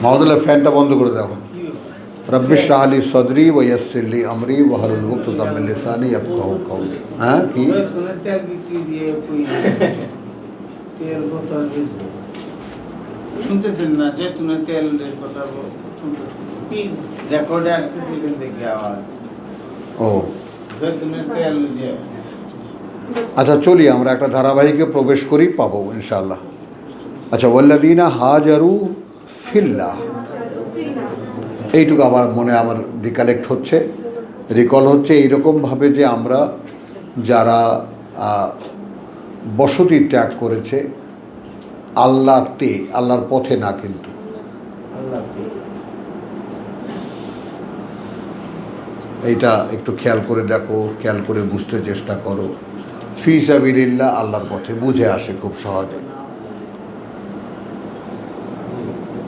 মাহমুদুল্লাহ ফ্যানটা বন্ধ করে দেখো। রব্বি ইশরাহ লি সদরি ওয়া ইয়াসসির লি আমরি ওয়াহলুল উকদাতাম মিন লিসানি ইয়াফকাহু কওলি। হ্যাঁ কি তেল বিক্রি দিয়ে তেল বোতল শুনতেছেন না, জৈতুনের তেলের কথা শুনতেছেন, কি রেকর্ডে আসতেছে এখান থেকে আওয়াজ। ও জৈতুনের তেল যে আচ্ছা, চলি আমরা একটা ধারাবাহিকে প্রবেশ করি, পাবো ইনশাআল্লাহ। আচ্ছা, ওয়াল্লাযীনা হাজারু ফিল্লাহ, এইটুকু আমার মনে আমার রিকালেক্ট হচ্ছে, রিকল হচ্ছে এইরকমভাবে যে আমরা যারা বসতি ত্যাগ করেছে আল্লাহতে, আল্লাহর পথে না, কিন্তু এইটা একটু খেয়াল করে দেখো, খেয়াল করে বুঝতে চেষ্টা করো। ফি সাবিলিল্লাহ, আল্লাহর পথে বুঝে আসে খুব সহজে।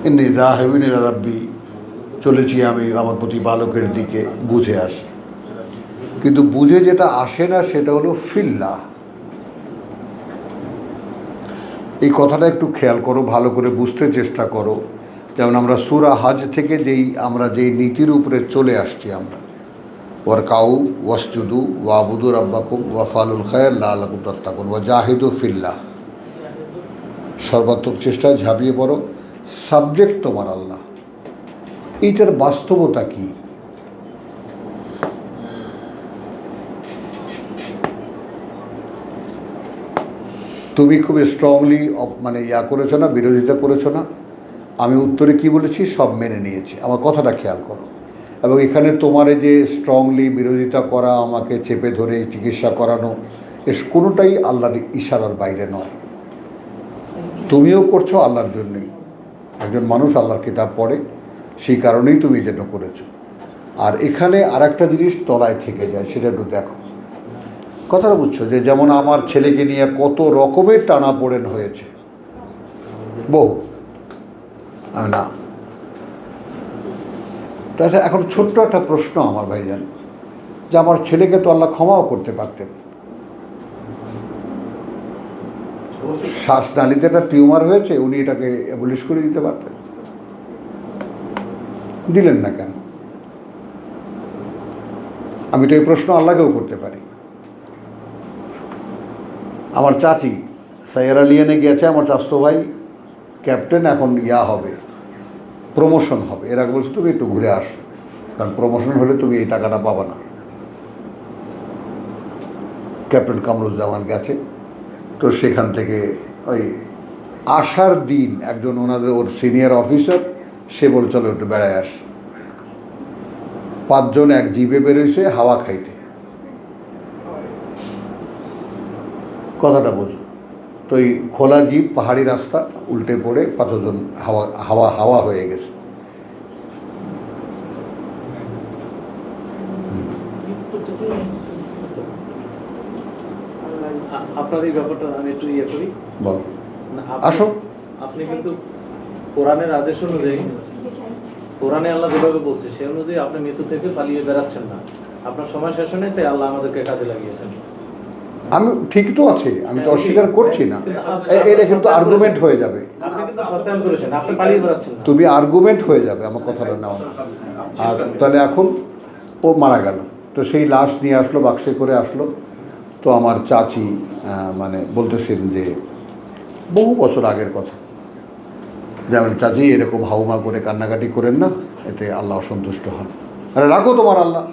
ইন্নী যাহিবুন ইলা রাব্বি, চলেছি আমি আমার প্রতিপালকের দিকে, বুঝে আসে। কিন্তু বুঝে যেটা আসে না সেটা হলো ফিল্লাহ। এই কথাটা একটু খেয়াল করো, ভালো করে বুঝতে চেষ্টা করো। যেমন আমরা সূরা হজ থেকে আমরা যেই নীতির উপরে চলে আসছি, আমরা ওয়ারকাউ ওয়াসজুদু ওয়াবুদু রাব্বাকুম ওয়াফআলুল খায়র লাআল্লাকুম তাত্তাকুন ওয়াজাহিদু ফিল্লাহ, সর্বাত্মক চেষ্টায় ঝাঁপিয়ে পড়ো। সাবজেক্ট তোমার আল্লাহ। এইটার বাস্তবতা কি? তুমি খুব স্ট্রংলি মানে করেছো না, বিরোধিতা করেছো না। আমি উত্তরে কি বলেছি সব মেনে নিয়েছি, আমার কথাটা খেয়াল করো। এবং এখানে তোমার এই যে স্ট্রংলি বিরোধিতা করা, আমাকে চেপে ধরে চিকিৎসা করানো, কোনোটাই আল্লাহর ইশারার বাইরে নয়। তুমিও করছো আল্লাহর জন্যই। একজন মানুষ আল্লাহর কিতাব পড়ে, সেই কারণেই তুমি যেন করেছো। আর এখানে আর একটা জিনিস তলায় থেকে যায়, সেটা একটু দেখো। কথাটা বুঝছো? যে যেমন আমার ছেলেকে নিয়ে কত রকমের টানাপোড়েন হয়েছে, বহু না। তাহলে এখন ছোট্ট একটা প্রশ্ন আমার ভাইজান, যে আমার ছেলেকে তো আল্লাহ ক্ষমাও করতে পারতেন। শ্বাসনালীতে একটা টিউমার হয়েছে, উনি এটাকে অ্যাবলিশ করে দিতে পারতেন, দিলেন না কেন? আমি তো এই প্রশ্ন আল্লাহকেও করতে পারি। আমার চাচি সাইয়েরা লিওনে গেছে, আমার চাচতো ভাই ক্যাপ্টেন, এখন হবে, প্রমোশন হবে। এর আগে বলছে তুমি একটু ঘুরে আসো, কারণ প্রমোশন হলে তুমি এই টাকাটা পাবা না। ক্যাপ্টেন কামরুজ্জামান গেছে, তো সেখান থেকে ওই আসার দিন একজন ওর সিনিয়র অফিসার, সে বলে চলো একটু বেড়ায় আস। 5 জন এক জিপে বেরোইছে হাওয়া খাইতে। কথাটা বোঝো তো, এই খোলা জিপ, পাহাড়ি রাস্তা, উল্টে পড়ে 5 জন হাওয়া হয়ে গেছে। আপনার এই ব্যাপারটা আমি একটু করি, বল আসো। আপনি কিন্তু কোরআনের আদেশ অনুযায়ী, কোরআনে আল্লাহ যেভাবে বলছে সে অনুযায়ী আপনি মৃত্যু থেকে পালিয়ে বেড়াচ্ছেন না। আপনার সময় শেষ হয়নি, তাই আল্লাহ আমাদেরকে কাজে লাগিয়েছেন। আমি ঠিক তো আছে, আমি তো অস্বীকার করছি না। এটা কিন্তু আর্গুমেন্ট হয়ে যাবে। আপনি কিন্তু সত্যায়ন করেছেন, আপনি পালিয়ে বেড়াচ্ছেন না। তুমি আর্গুমেন্ট হয়ে যাবে আমার কথাটা নেওয়া না। আর তাহলে এখন ও মারা গেল, তো সেই লাশ নিয়ে আসলো, বাক্সে করে আসলো। তো আমার চাচি মানে বলতেছেন যে বহু বছর আগের কথা, যেমন চাচি এরকম হাউমা করে কান্নাকাটি করেন না, এতে আল্লাহ অসন্তুষ্ট হন। আরে রাখো তোমার আল্লাহ,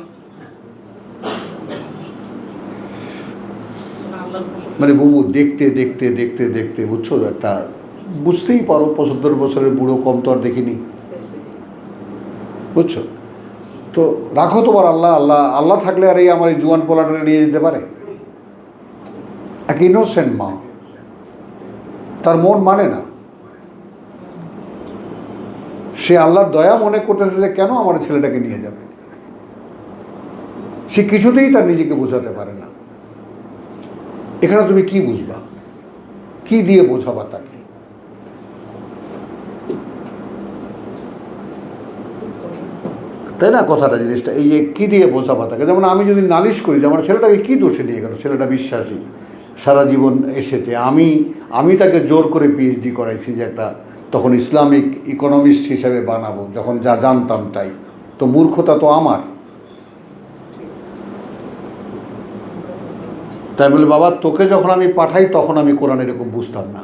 মানে বুবু দেখতে দেখতে দেখতে দেখতে বুঝছো, একটা বুঝতেই পারো 75 বছরের বুড়ো, কম তো আর দেখিনি, বুঝছো তো। রাখো তোমার আল্লাহ, আল্লাহ আল্লাহ থাকলে আর এই আমার এই জুয়ান পোলাটা নিয়ে যেতে পারে? এক ইনোসেন্ট মা, তার মন মানে না, সে আল্লাহর দয়া মনে করতেছে যে কেন আমার ছেলেটাকে নিয়ে যাবে। সে কিছুতেই তার নিজেকে বোঝাতে পারে না। এখানে তুমি কি বুঝবা, কি দিয়ে বোঝাবা তাকে? তাই না কথাটা, জিনিসটা এই যে কী দিয়ে বোঝাবা তাকে? যেমন আমি যদি নালিশ করি যে আমার ছেলেটাকে কী দোষে নিয়ে গেল, ছেলেটা বিশ্বাসী, সারা জীবন এসেছে, আমি তাকে জোর করে পিএইচডি করাইছি যে একটা তখন ইসলামিক ইকোনমিস্ট হিসেবে বানাবো, যখন যা জানতাম তাই। তো মূর্খতা তো আমার। তাই বলে বাবা তোকে যখন আমি পাঠাই তখন আমি কোরআন এরকম বুঝতাম না।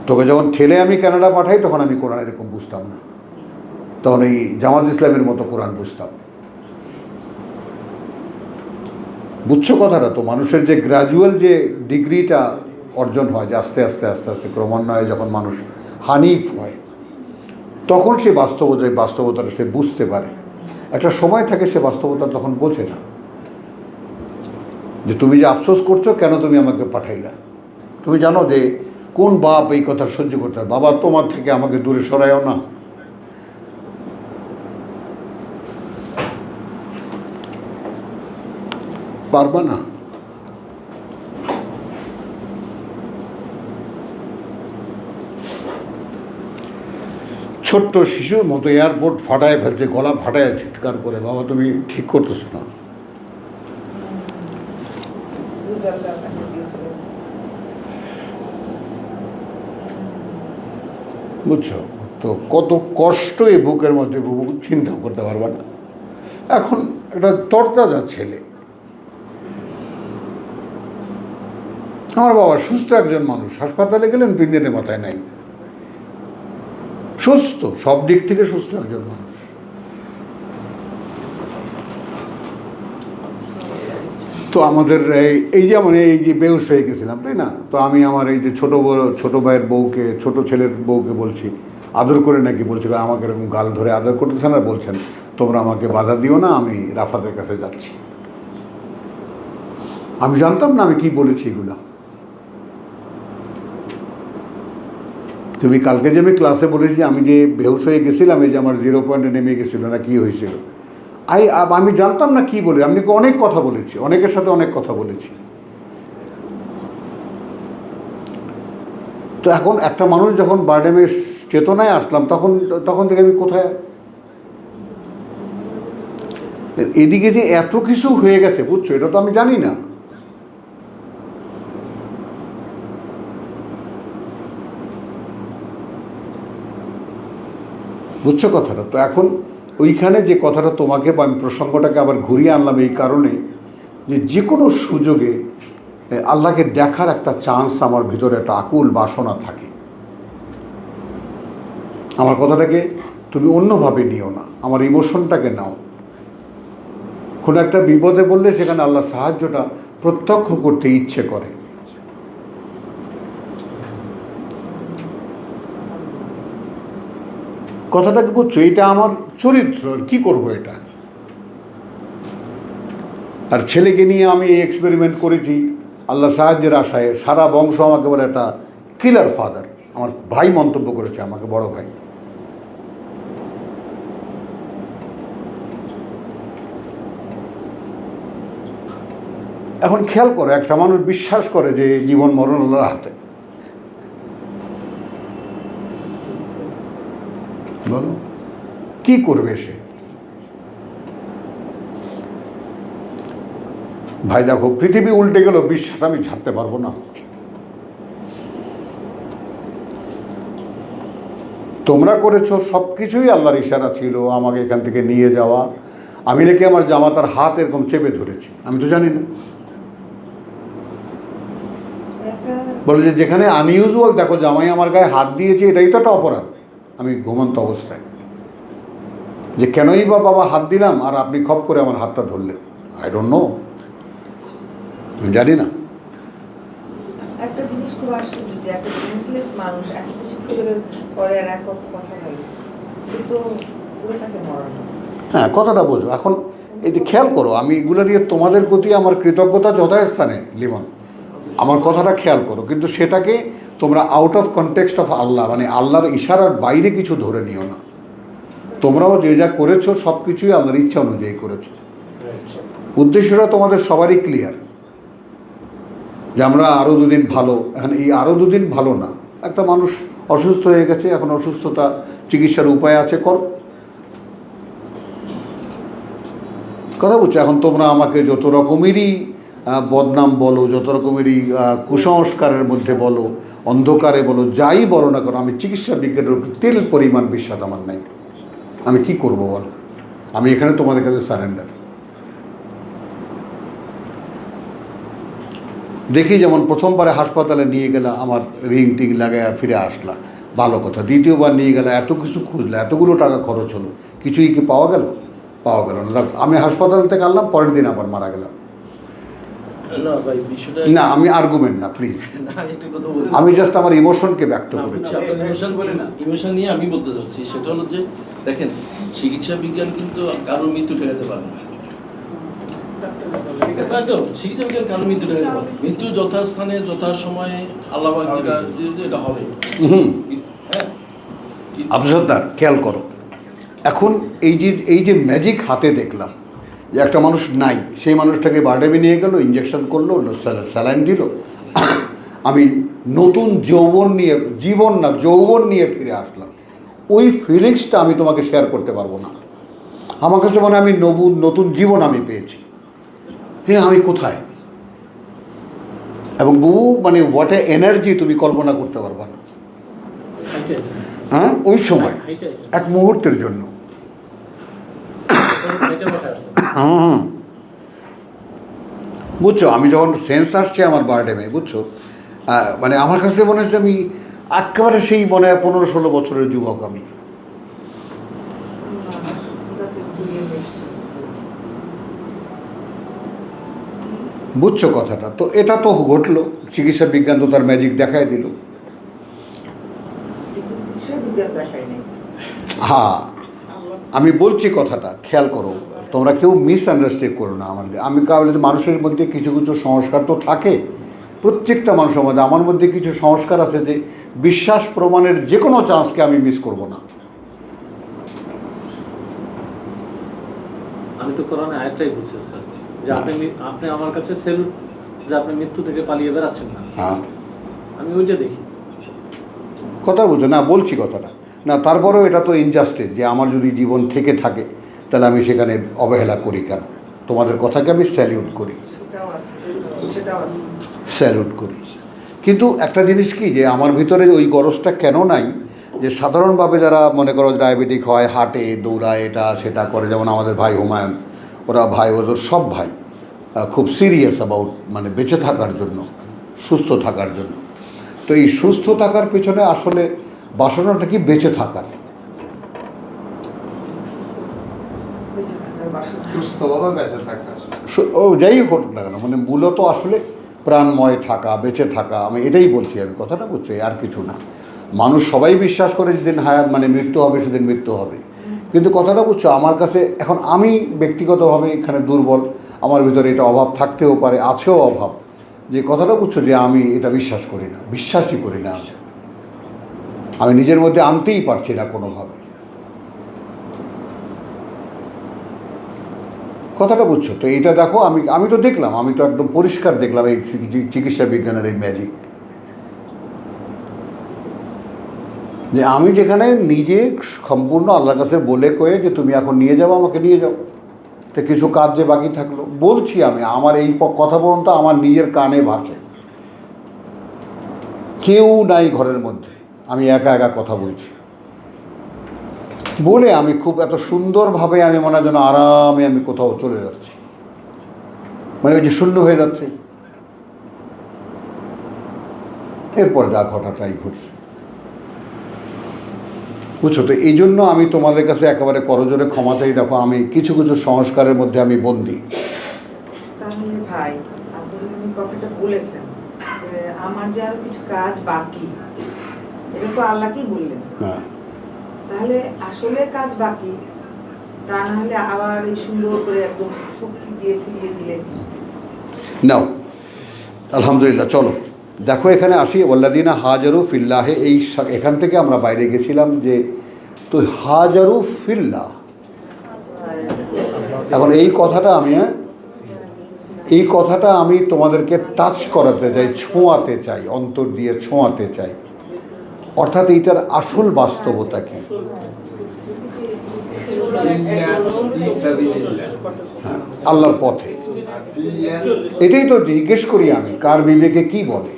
তোকে যখন ঠেলে আমি কানাডা পাঠাই তখন আমি কোরআন এরকম বুঝতাম না, তখন এই জামাত ইসলামের মতো কোরআন বুঝতাম। বুঝছো কথাটা তো? মানুষের যে গ্র্যাজুয়াল যে ডিগ্রিটা অর্জন হয়, যে আস্তে আস্তে আস্তে আস্তে ক্রমান্বয়ে যখন মানুষ হানিফ হয় তখন সে বাস্তবতাটা সে বুঝতে পারে। একটা সময় থাকে সে বাস্তবতা তখন বোঝে না, যে তুমি যে আফসোস করছো কেন তুমি আমাকে পাঠাইলা। তুমি জানো যে কোন বাপ এই কথা সহ্য করতে পারে? বাবা তোমার থেকে আমাকে দূরে সরাইও না। পারবা না। ছোট্ট শিশুর মতো এয়ারপোর্ট ফাটায় ফেলছে, গলা ফাটায় চিৎকার করে, বাবা তুমি ঠিক করতেছো না। বুঝছো তো কত কষ্ট এই বুকের মধ্যে, বুক চিন্তা করতে পারবা না। এখন একটা তরতাজা ছেলে, আমার বাবা সুস্থ একজন মানুষ, হাসপাতালে গেলেন 3 দিনের মাথায় নাই, সুস্থ, সব দিক থেকে সুস্থ একজন মানুষ। তো আমাদের এই যেমন এই যে বেহুশ হয়ে গেছিলাম, তাই না? তো আমি আমার এই যে ছোট ভাইয়ের বউকে, ছোট ছেলের বউকে বলছি আদর করে নাকি, বলছি আমাকে এরকম গাল ধরে আদর করতেছেন আর বলছেন তোমরা আমাকে বাধা দিও না, আমি রাফাতের কাছে যাচ্ছি। আমি জানতাম না আমি কি বলেছি এগুলা। তুমি কালকে যে আমি ক্লাসে বলেছি আমি যে বেহুশ হয়ে গেছিলাম, এই যে আমার 0 পয়েন্টে নেমে গেছিল না কি হয়েছিল, আমি জানতাম না কি বলে। আমি অনেক কথা বলেছি, অনেকের সাথে অনেক কথা বলেছি। তো এখন একটা মানুষ যখন বার্ডেমের চেতনায় আসলাম, তখন থেকে আমি কোথায়, এদিকে যে এত কিছু হয়ে গেছে বুঝছো, এটা তো আমি জানি না। বুঝছো কথাটা তো? এখন ওইখানে যে কথাটা তোমাকে বা আমি প্রসঙ্গটাকে আবার ঘুরিয়ে আনলাম এই কারণে, যে কোনো সুযোগে আল্লাহকে দেখার একটা চান্স আমার ভিতরে একটা আকুল বাসনা থাকে। আমার কথাটাকে তুমি অন্যভাবে নিও না, আমার ইমোশনটাকে নাও। কোনো একটা বিপদে বললে সেখানে আল্লাহর সাহায্যটা প্রত্যক্ষ করতে ইচ্ছে করে। কথাটাকে বুঝছো? এটা আমার চরিত্র, কি করব এটা। আর ছেলেকে নিয়ে আমি এই এক্সপেরিমেন্ট করেছি আল্লাহ সাহায্যের আশায়। সারা বংশ আমাকে বলে একটা কিলার ফাদার। আমার ভাই মন্তব্য করেছে আমাকে, বড় ভাই। এখন খেয়াল করো, একটা মানুষ বিশ্বাস করে যে জীবন মরণ আল্লাহর হাতে, বলো কি করবে সে? ভাই দেখো পৃথিবী উল্টে গেল, বিশ্বাস আমি ছাড়তে পারবো না। তোমরা করেছো সব কিছুই আল্লাহর ইশারা ছিল আমাকে এখান থেকে নিয়ে যাওয়া। আমি নাকি আমার জামাতার হাত এরকম চেপে ধরেছি, আমি তো জানি না। বলে যে যেখানে আনইউজুয়াল, দেখো জামাই আমার গায়ে হাত দিয়েছে, এটাই তো একটা অপরাধ। আমি ঘুমন্ত অবস্থায়, যে কেনই বা বাবা হাত দিলাম আর আপনি খপ করে আমার হাতটা ধরলেন, আই ডোন্ট নো, আমি জানি না। একটা জিনিস খুব আশ্চর্য যে একটা সেন্সলেস মানুষ এত কিছু করে আর এক কথা বলে, কিন্তু পুরো তাকে মরানো। হ্যাঁ, কথাটা বোঝো। এখন এই যে খেয়াল করো, আমি এগুলো নিয়ে তোমাদের প্রতি আমার কৃতজ্ঞতা যথাস্থানে লিমন, আমার কথাটা খেয়াল করো, কিন্তু সেটাকে তোমরা আউট অফ কনটেক্সট অফ আল্লাহ, মানে আল্লাহর ইশারার বাইরে কিছু ধরে নিও না। তোমরাও যে যা করেছো সব কিছুই আল্লাহর ইচ্ছা অনুযায়ী করেছো। উদ্দেশ্যটা তোমাদের সবারই ক্লিয়ার, যে আমরা আরও 2 দিন ভালো। এখন এই আরও 2 দিন ভালো না, একটা মানুষ অসুস্থ হয়ে গেছে, এখন অসুস্থতা চিকিৎসার উপায় আছে, কর। কথা বলছো? এখন তোমরা আমাকে যত রকমেরই বদনাম বলো, যত রকমেরই কুসংস্কারের মধ্যে বলো, অন্ধকারে বলো, যাই বলো না কেন, আমি চিকিৎসা বিজ্ঞানের উপর তেল পরিমাণ বিশ্বাস আমার নাই। আমি কি করব বলো? আমি এখানে তোমাদের কাছে সারেন্ডার। দেখি যেমন প্রথমবারে হাসপাতালে নিয়ে গেলে আমার রিং টিং লাগাইয়া ফিরে আসলা, ভালো কথা। দ্বিতীয়বার নিয়ে গেলে এত কিছু খুঁজলে, এতগুলো টাকা খরচ হলো, কিছুই কি পাওয়া গেল? পাওয়া গেল না। আমি হাসপাতাল থেকে আনলাম, পরের দিন আবার মারা গেলাম। না ভাই, বিষয়টা না, আমি আর্গুমেন্ট না, প্লিজ। না, একটা কথা বলি। আমি জাস্ট আমার ইমোশনকে ব্যক্ত করেছি। ইমোশন নিয়ে আমি বলতে চাচ্ছি, সেটা হলো যে দেখেন, চিকিৎসা বিজ্ঞান কিন্তু কারোর মৃত্যু ঠেকাতে পারে না। তাই তো, চিকিৎসা বিজ্ঞান কারোর মৃত্যু ঠেকাতে পারে না। মৃত্যু যথাস্থানে যথাসময়ে আল্লাহ পাক যেটা এটা হবে। হ্যাঁ, আব্দুল সত্তার, খেয়াল করো, এখন এই যে ম্যাজিক হাতে দেখলাম, যে একটা মানুষ নাই, সেই মানুষটাকে বারডেমে নিয়ে গেল, ইঞ্জেকশন করলো, স্যালাইন দিল, আমি নতুন যৌবন নিয়ে, জীবন না যৌবন নিয়ে ফিরে আসলাম। ওই ফিলিংসটা আমি তোমাকে শেয়ার করতে পারবো না। আমার কাছে মনে হয় আমি নতুন জীবন আমি পেয়েছি। হ্যাঁ, আমি কোথায়, এবং বহু মানে হোয়াট এ এনার্জি তুমি কল্পনা করতে পারবে না। হ্যাঁ, ওই সময় এক মুহূর্তের জন্য। বুঝছো, আমি যখন সেন্স আসছে আমার বারডেমে, বুঝছো, মানে আমার কাছে মনে হচ্ছে আমি একেবারে সেই মনে হয় 15-16 বছরের যুবক আমি। বুঝছো কথাটা? তো এটা তো ঘটলো, চিকিৎসা বিজ্ঞান তো তার ম্যাজিক দেখায় দিল। হ্যাঁ, আমি বলছি কথাটা খেয়াল করো, তোমরা কেউ মিসআন্ডারস্ট্যান্ড করো না আমাদের। আমি কারণ মানুষের মধ্যে কিছু কিছু সংস্কার তো থাকে, প্রত্যেকটা মানুষের মধ্যে। আমার মধ্যে কিছু সংস্কার আছে যে বিশ্বাস প্রমাণের যে কোনো চান্সকে আমি মিস করব না। আমি তো কোরআনে আয়াতটাই বলছি স্যার, যে আপনি আমার কাছে সেলুট, যে আপনি মৃত্যু থেকে পালিয়ে বেড়াচ্ছেন না। হ্যাঁ, আমি ওইটা দেখি। কথা বুঝো না, বলছি কথাটা না, তারপরেও এটা তো ইনজাস্টিস যে আমার যদি জীবন থেকে থাকে তাহলে আমি সেখানে অবহেলা করি কেন? তোমাদের কথাকে আমি স্যালিউট করি, স্যালুট করি। কিন্তু একটা জিনিস কি, যে আমার ভিতরে ওই গরজটা কেন নাই, যে সাধারণভাবে যারা মনে করো ডায়াবেটিক হয়, হাঁটে, দৌড়ায়, এটা সেটা করে, যেমন আমাদের ভাই হুমায়ুন, ওরা ভাই, ওদের সব ভাই খুব সিরিয়াস অ্যাবাউট মানে বেঁচে থাকার জন্য, সুস্থ থাকার জন্য। তো এই সুস্থ থাকার পেছনে আসলে বাসনাটা কি? বেঁচে থাকার, সুস্থভাবে বেঁচে থাকা। ও যাই হোক না কেন, মানে মূলত আসলে প্রাণময় থাকা, বেঁচে থাকা, আমি এটাই বলছি, আমি কথাটা বলছি, আর কিছু না। মানুষ সবাই বিশ্বাস করে যেদিন হায়াত মানে মৃত্যু হবে সেদিন মৃত্যু হবে, কিন্তু কথাটা বুঝছো, আমার কাছে এখন আমি ব্যক্তিগতভাবে এখানে দুর্বল, আমার ভিতরে এটা অভাব থাকতেও পারে, আছেও অভাব, যে কথাটা বুঝছো, যে আমি এটা বিশ্বাস করি না, বিশ্বাসই করি না। আমি নিজের মধ্যে আনতেই পারছি না কোনোভাবে। কথাটা বুঝছো তো? এইটা দেখো, আমি তো দেখলাম, আমি তো একদম পরিষ্কার দেখলাম এই চিকিৎসা বিজ্ঞানের এই ম্যাজিক, যে আমি যেখানে নিজে সম্পূর্ণ আল্লাহর কাছে বলে কয়ে যে তুমি এখন নিয়ে যাও, আমাকে নিয়ে যাও, তো কিছু কাজ যে বাকি থাকলো, বলছি আমি আমার এই কথা পর্যন্ত আমার নিজের কানে ভাসে, কেউ নাই ঘরের মধ্যে, আমি একা একা কথা বলছি বলে আমি খুব এত সুন্দরভাবে আমি মনে হয় যেন আরামে আমি কোথাও চলে যাচ্ছি, মানে ওই যে শূন্য হয়ে যাচ্ছে। এরপর যা ঘটা তাই ঘটছে, বুঝছো তো? এই জন্য আমি তোমাদের কাছে একেবারে করজোরে ক্ষমা চাই। দেখো, আমি কিছু কিছু সংস্কারের মধ্যে আমি বন্দী। তাহলে ভাই, আপনি যখন কথাটা বলেছেন যে আমার যে আরো কিছু কাজ বাকি, এটা তো আল্লাহকেই বললেন, হ্যাঁ, তাহলে আসলে কাজ বাকি, তা না হলে আবার এই সুন্দর করে একদম শক্তি দিয়ে ফিরিয়ে দিলেন। নাও, আলহামদুলিল্লাহ। চলো দেখো, এখানে আসি, ওয়াল্লাযিনা হাজারু ফিল্লাহে, এখান থেকে আমরা বাইরে গেছিলাম যে তো হাজারু ফিল্লাহ। এখন এই কথাটা আমি তোমাদেরকে টাচ করাতে চাই, ছোঁয়াতে চাই, অন্তর দিয়ে ছোঁয়াতে চাই। অর্থাৎ এইটার আসল বাস্তবতা কি? হ্যাঁ, আল্লাহর পথে, এটাই তো জিজ্ঞেস করি আমি, কার বিবেকে কি বলে,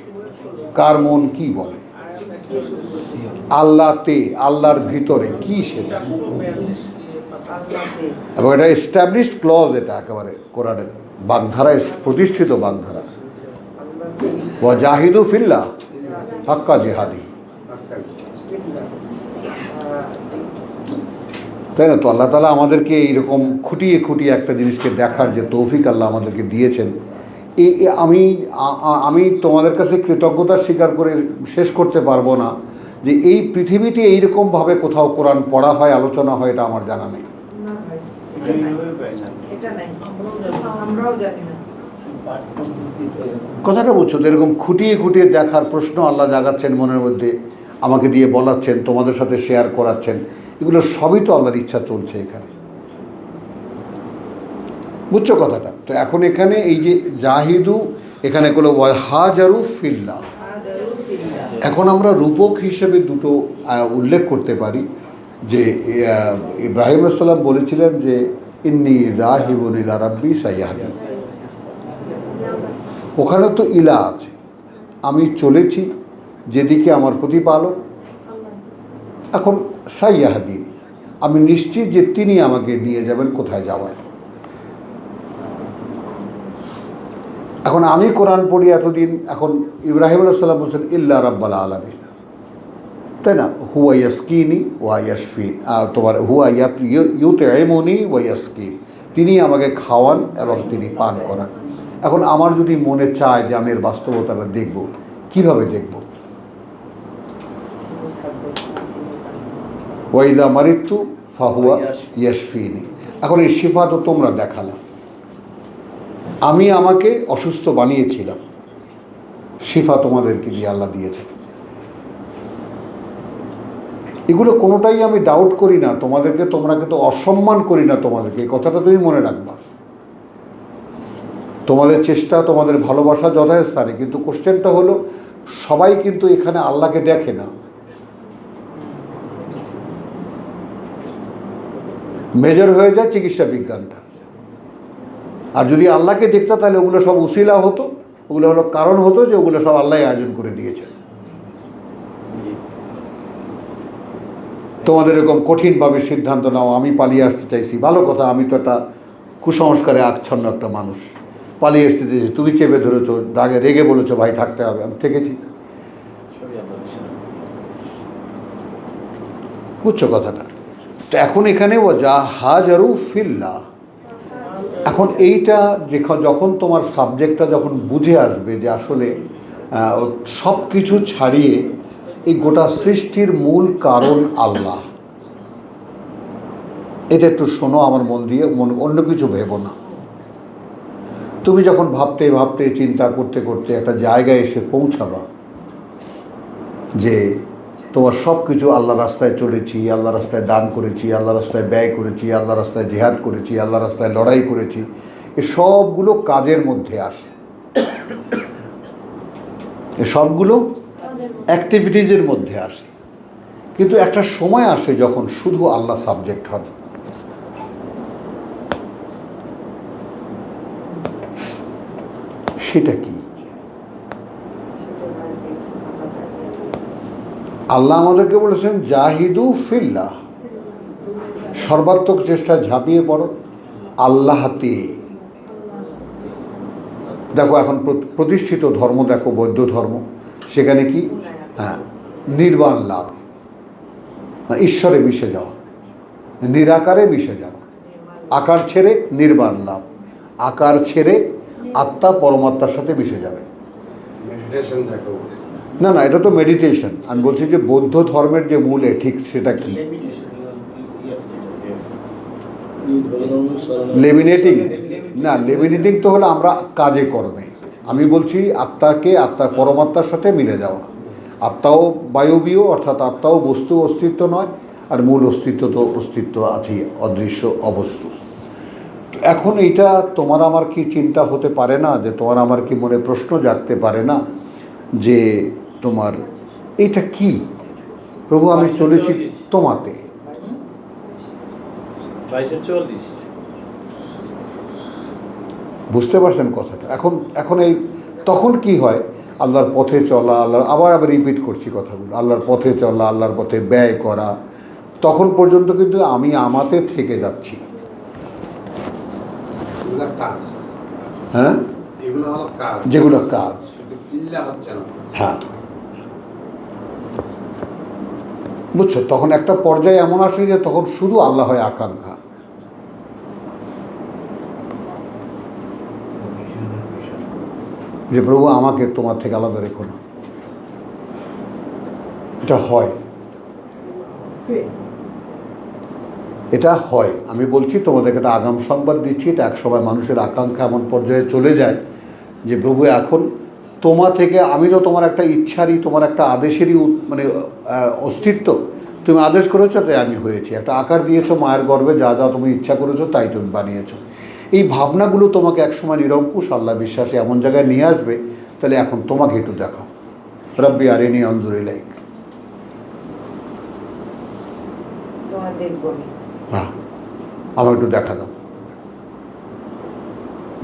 কার মন কি বলে, আল্লাহতে, আল্লাহর ভিতরে কি সেটা। আল্লাহতে এবং এটা এস্টাবলিশড ক্লজ, এটা একেবারে কোরআনের বাগধারা, প্রতিষ্ঠিত বাগধারা। ওয়া জাহিদু ফিল্লাহ হাক্কা জিহাদি, তাই না? তো আল্লাহ তাআলা আমাদেরকে এইরকম খুঁটিয়ে খুঁটিয়ে একটা জিনিসকে দেখার যে তৌফিক আল্লাহ আমাদেরকে দিয়েছেন, আমি তোমাদের কাছে কৃতজ্ঞতা স্বীকার করে শেষ করতে পারবো না যে এই পৃথিবীতে এইরকমভাবে কোথাও কোরআন পড়া হয়, আলোচনা হয়, এটা আমার জানা নেই। না ভাই, এইভাবে পাই না। এটা নাই, আমরাও জানি না। কথাটা বলছো তো, এরকম খুঁটিয়ে খুঁটিয়ে দেখার প্রশ্ন আল্লাহ জাগাচ্ছেন মনের মধ্যে, আমাকে দিয়ে বলাচ্ছেন, তোমাদের সাথে শেয়ার করাচ্ছেন, এগুলো সবই তো আল্লাহর ইচ্ছা চলছে এখানে, বুঝছো কথাটা? তো এখন এখানে এই যে জাহিদু, এখানে কোনো হাজারু ফিল্লাহ, এখন আমরা রূপক হিসেবে দুটো উল্লেখ করতে পারি যে ইব্রাহিম আলাইহিস সালাম বলেছিলেন যে ইন্নী রাহিবুন ইলা রাব্বি সাইয়াহদিন, ওখানে তো ইলা আছে, আমি চলেছি যেদিকে আমার প্রতিপালক, এখন সাইয়াহদিন, আমি নিশ্চিত যে তিনি আমাকে নিয়ে যাবেন কোথায় যাওয়ার। এখন আমি কোরআন পড়ি এতদিন, এখন ইব্রাহিম আলাইহিস সালাম বলছেন ইল্লা রাব্বাল আলামিন, তাই না? হুয়া ইয়াসকিনি ওয়া ইয়াশফিন, তোমার হুয়া ইউতঈমুনি ওয়া ইয়াসকিন, তিনি আমাকে খাওয়ান এবং তিনি পান করান। এখন আমার যদি মনে চায় যে আমি এর বাস্তবতাটা দেখব, কিভাবে দেখব? ওয়াইদা মারিতু ফাহুয়া ইয়াশফিনি, এখন এই শিফা তো তোমরা দেখালাম, আমি আমাকে অসুস্থ বানিয়েছিলাম, শিফা তোমাদেরকে দিয়ে আল্লাহ দিয়েছে। এগুলো কোনোটাই আমি ডাউট করি না তোমাদেরকে, তোমরা কিন্তু অসম্মান করি না তোমাদেরকে, এই কথাটা তুমি মনে রাখবা। তোমাদের চেষ্টা, তোমাদের ভালোবাসা যথাস্থানে, কিন্তু কোশ্চেনটা হলো সবাই কিন্তু এখানে আল্লাহকে দেখে না। মেজর হয়ে যায় চিকিৎসা বিজ্ঞানটা, আর যদি আল্লাহকে দেখতে তাহলে ওগুলো সব উসিলা হতো, ওগুলো হলো কারণ হতো যে ওগুলো সব আল্লাহ আয়োজন করে দিয়েছেন। তোমাদের এরকম কঠিনভাবে সিদ্ধান্ত নাও, আমি পালিয়ে আসতে চাইছি, ভালো কথা, আমি তো একটা কুসংস্কারে আচ্ছন্ন একটা মানুষ, পালিয়ে আসতে চাইছি, তুমি চেপে ধরেছো, রাগে রেগে বলেছো ভাই থাকতে হবে, আমি থেকেছি, বুঝছো কথাটা? তো এখন এখানে ও যা হাজারু ফিল্লাহ, এখন এইটা যখন তোমার সাবজেক্টটা যখন বুঝে আসবে যে আসলে সব কিছু ছাড়িয়ে এই গোটা সৃষ্টির মূল কারণ আল্লাহ, এটা একটু শোনো আমার মন দিয়ে, অন্য কিছু ভেবো না। তুমি যখন ভাবতে ভাবতে, চিন্তা করতে করতে একটা জায়গায় এসে পৌঁছাবা যে তোমার সব কিছু আল্লাহ রাস্তায় চলেছি, আল্লাহ রাস্তায় দান করেছি, আল্লাহ রাস্তায় ব্যয় করেছি, আল্লাহ রাস্তায় জিহাদ করেছি, আল্লাহ রাস্তায় লড়াই করেছি, এ সবগুলো কাজের মধ্যে আসে, এ সবগুলো অ্যাক্টিভিটিজের মধ্যে আসে। কিন্তু একটা সময় আসে যখন শুধু আল্লাহ সাবজেক্ট হন। সেটা কি? আল্লাহ আমাদেরকে বলেছেন জাহিদু ফিল্লাহ, সর্বাত্মক চেষ্টায় ঝাঁপিয়ে পড়ো আল্লাহতে। দেখো এখন প্রতিষ্ঠিত ধর্ম, দেখো বৌদ্ধ ধর্ম, সেখানে কি, হ্যাঁ, নির্বাণ লাভ, ঈশ্বরে মিশে যাওয়া, নিরাকারে মিশে যাওয়া, আকার ছেড়ে নির্বাণ লাভ, আকার ছেড়ে আত্মা পরমাত্মার সাথে মিশে যাবে। না না, এটা তো মেডিটেশন। আমি বলছি যে বৌদ্ধ ধর্মের যে মূল এথিক্স সেটা কি? লেমিনেটিং না, লেমিনেটিং তো হলো আমরা কাজে কর্মে। আমি বলছি আত্মাকে আত্মার পরমাত্মার সাথে মিলে যাওয়া। আত্মাও বায়বীয়, অর্থাৎ আত্মাও বস্তু, অস্তিত্ব নয়, আর মূল অস্তিত্ব তো অস্তিত্ব আছেই, অদৃশ্য অবস্তু। এখন এইটা তোমার আমার কি চিন্তা হতে পারে না, যে তোমার আমার কি মনে প্রশ্ন জাগতে পারে না যে তোমার এটা কি? প্রভু আমি চলেছি তোমাতে। 2244 বুঝতে পারছেন কথাটা? এখন এখন এই তখন কি হয়, আল্লাহর পথে চলা, আল্লাহর আবার রিপিট করছি কথাগুলো, আল্লাহর পথে চলা, আল্লাহর পথে ব্যয় করা, তখন পর্যন্ত কিন্তু আমি আমাতে থেকে যাচ্ছি। এগুলো কাজ, হ্যাঁ, এগুলো হলো কাজ, যেগুলো কাজ, কিন্তু ফিল্লা হচ্ছে না। হ্যাঁ, বুঝছো? তখন একটা পর্যায়ে এমন আসে যে তখন শুধু আল্লাহ হয় আকাঙ্ক্ষা। যে প্রভু আমাকে তোমার থেকে আলাদা রেখো না। এটা হয়, এটা হয়। আমি বলছি তোমাদেরকে একটা আগাম সংবাদ দিচ্ছি, এটা একসময় মানুষের আকাঙ্ক্ষা এমন পর্যায়ে চলে যায় যে প্রভু এখন তোমা থেকে, আমি তো তোমার একটা ইচ্ছারই, তোমার একটা আদেশেরই মানে অস্তিত্ব, তুমি আদেশ করেছো তাই আমি হয়েছি, একটা আকার দিয়েছো মায়ের গর্ভে, যা যা তুমি ইচ্ছা করেছো তাই তুমি বানিয়েছো। এই ভাবনাগুলো তোমাকে একসময় নিরঙ্কুশ আল্লাহ বিশ্বাসে এমন জায়গায় নিয়ে আসবে, তাহলে এখন তোমাকে একটু দেখাও, রব্বি আরিনি আনজুর ইলাইক। তোমার দেখবো আমি। হ্যাঁ, আমার একটু দেখা দাও।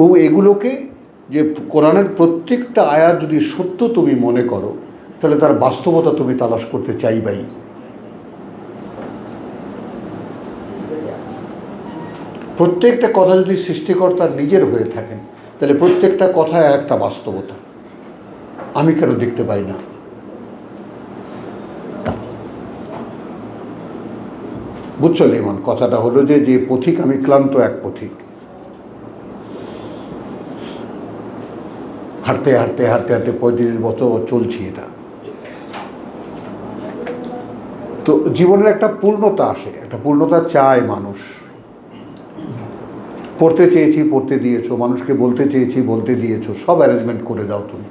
ও এগুলোকে, যে কোরআনের প্রত্যেকটা আয়াত যদি সত্য তুমি মনে করো, তাহলে তার বাস্তবতা তুমি তালাশ করতে চাইবাই। প্রত্যেকটা কথা যদি সৃষ্টিকর্তার নিজের হয়ে থাকেন, তাহলে প্রত্যেকটা কথায় একটা বাস্তবতা আমি কেন দেখতে পাই না? বুঝছো লিমন? কথাটা হলো যে যে পথিক আমি ক্লান্ত এক পথিক, হাঁটতে হাঁটতে হাঁটতে হাঁটতে 35 বছর চলছি এটা। তো জীবনের একটা পূর্ণতা আসে, একটা পূর্ণতা চায় মানুষ। পড়তে চেয়েছি, পড়তে দিয়েছো, মানুষকে বলতে চেয়েছি, বলতে দিয়েছো, সব অ্যারেঞ্জমেন্ট করে দাও তুমি,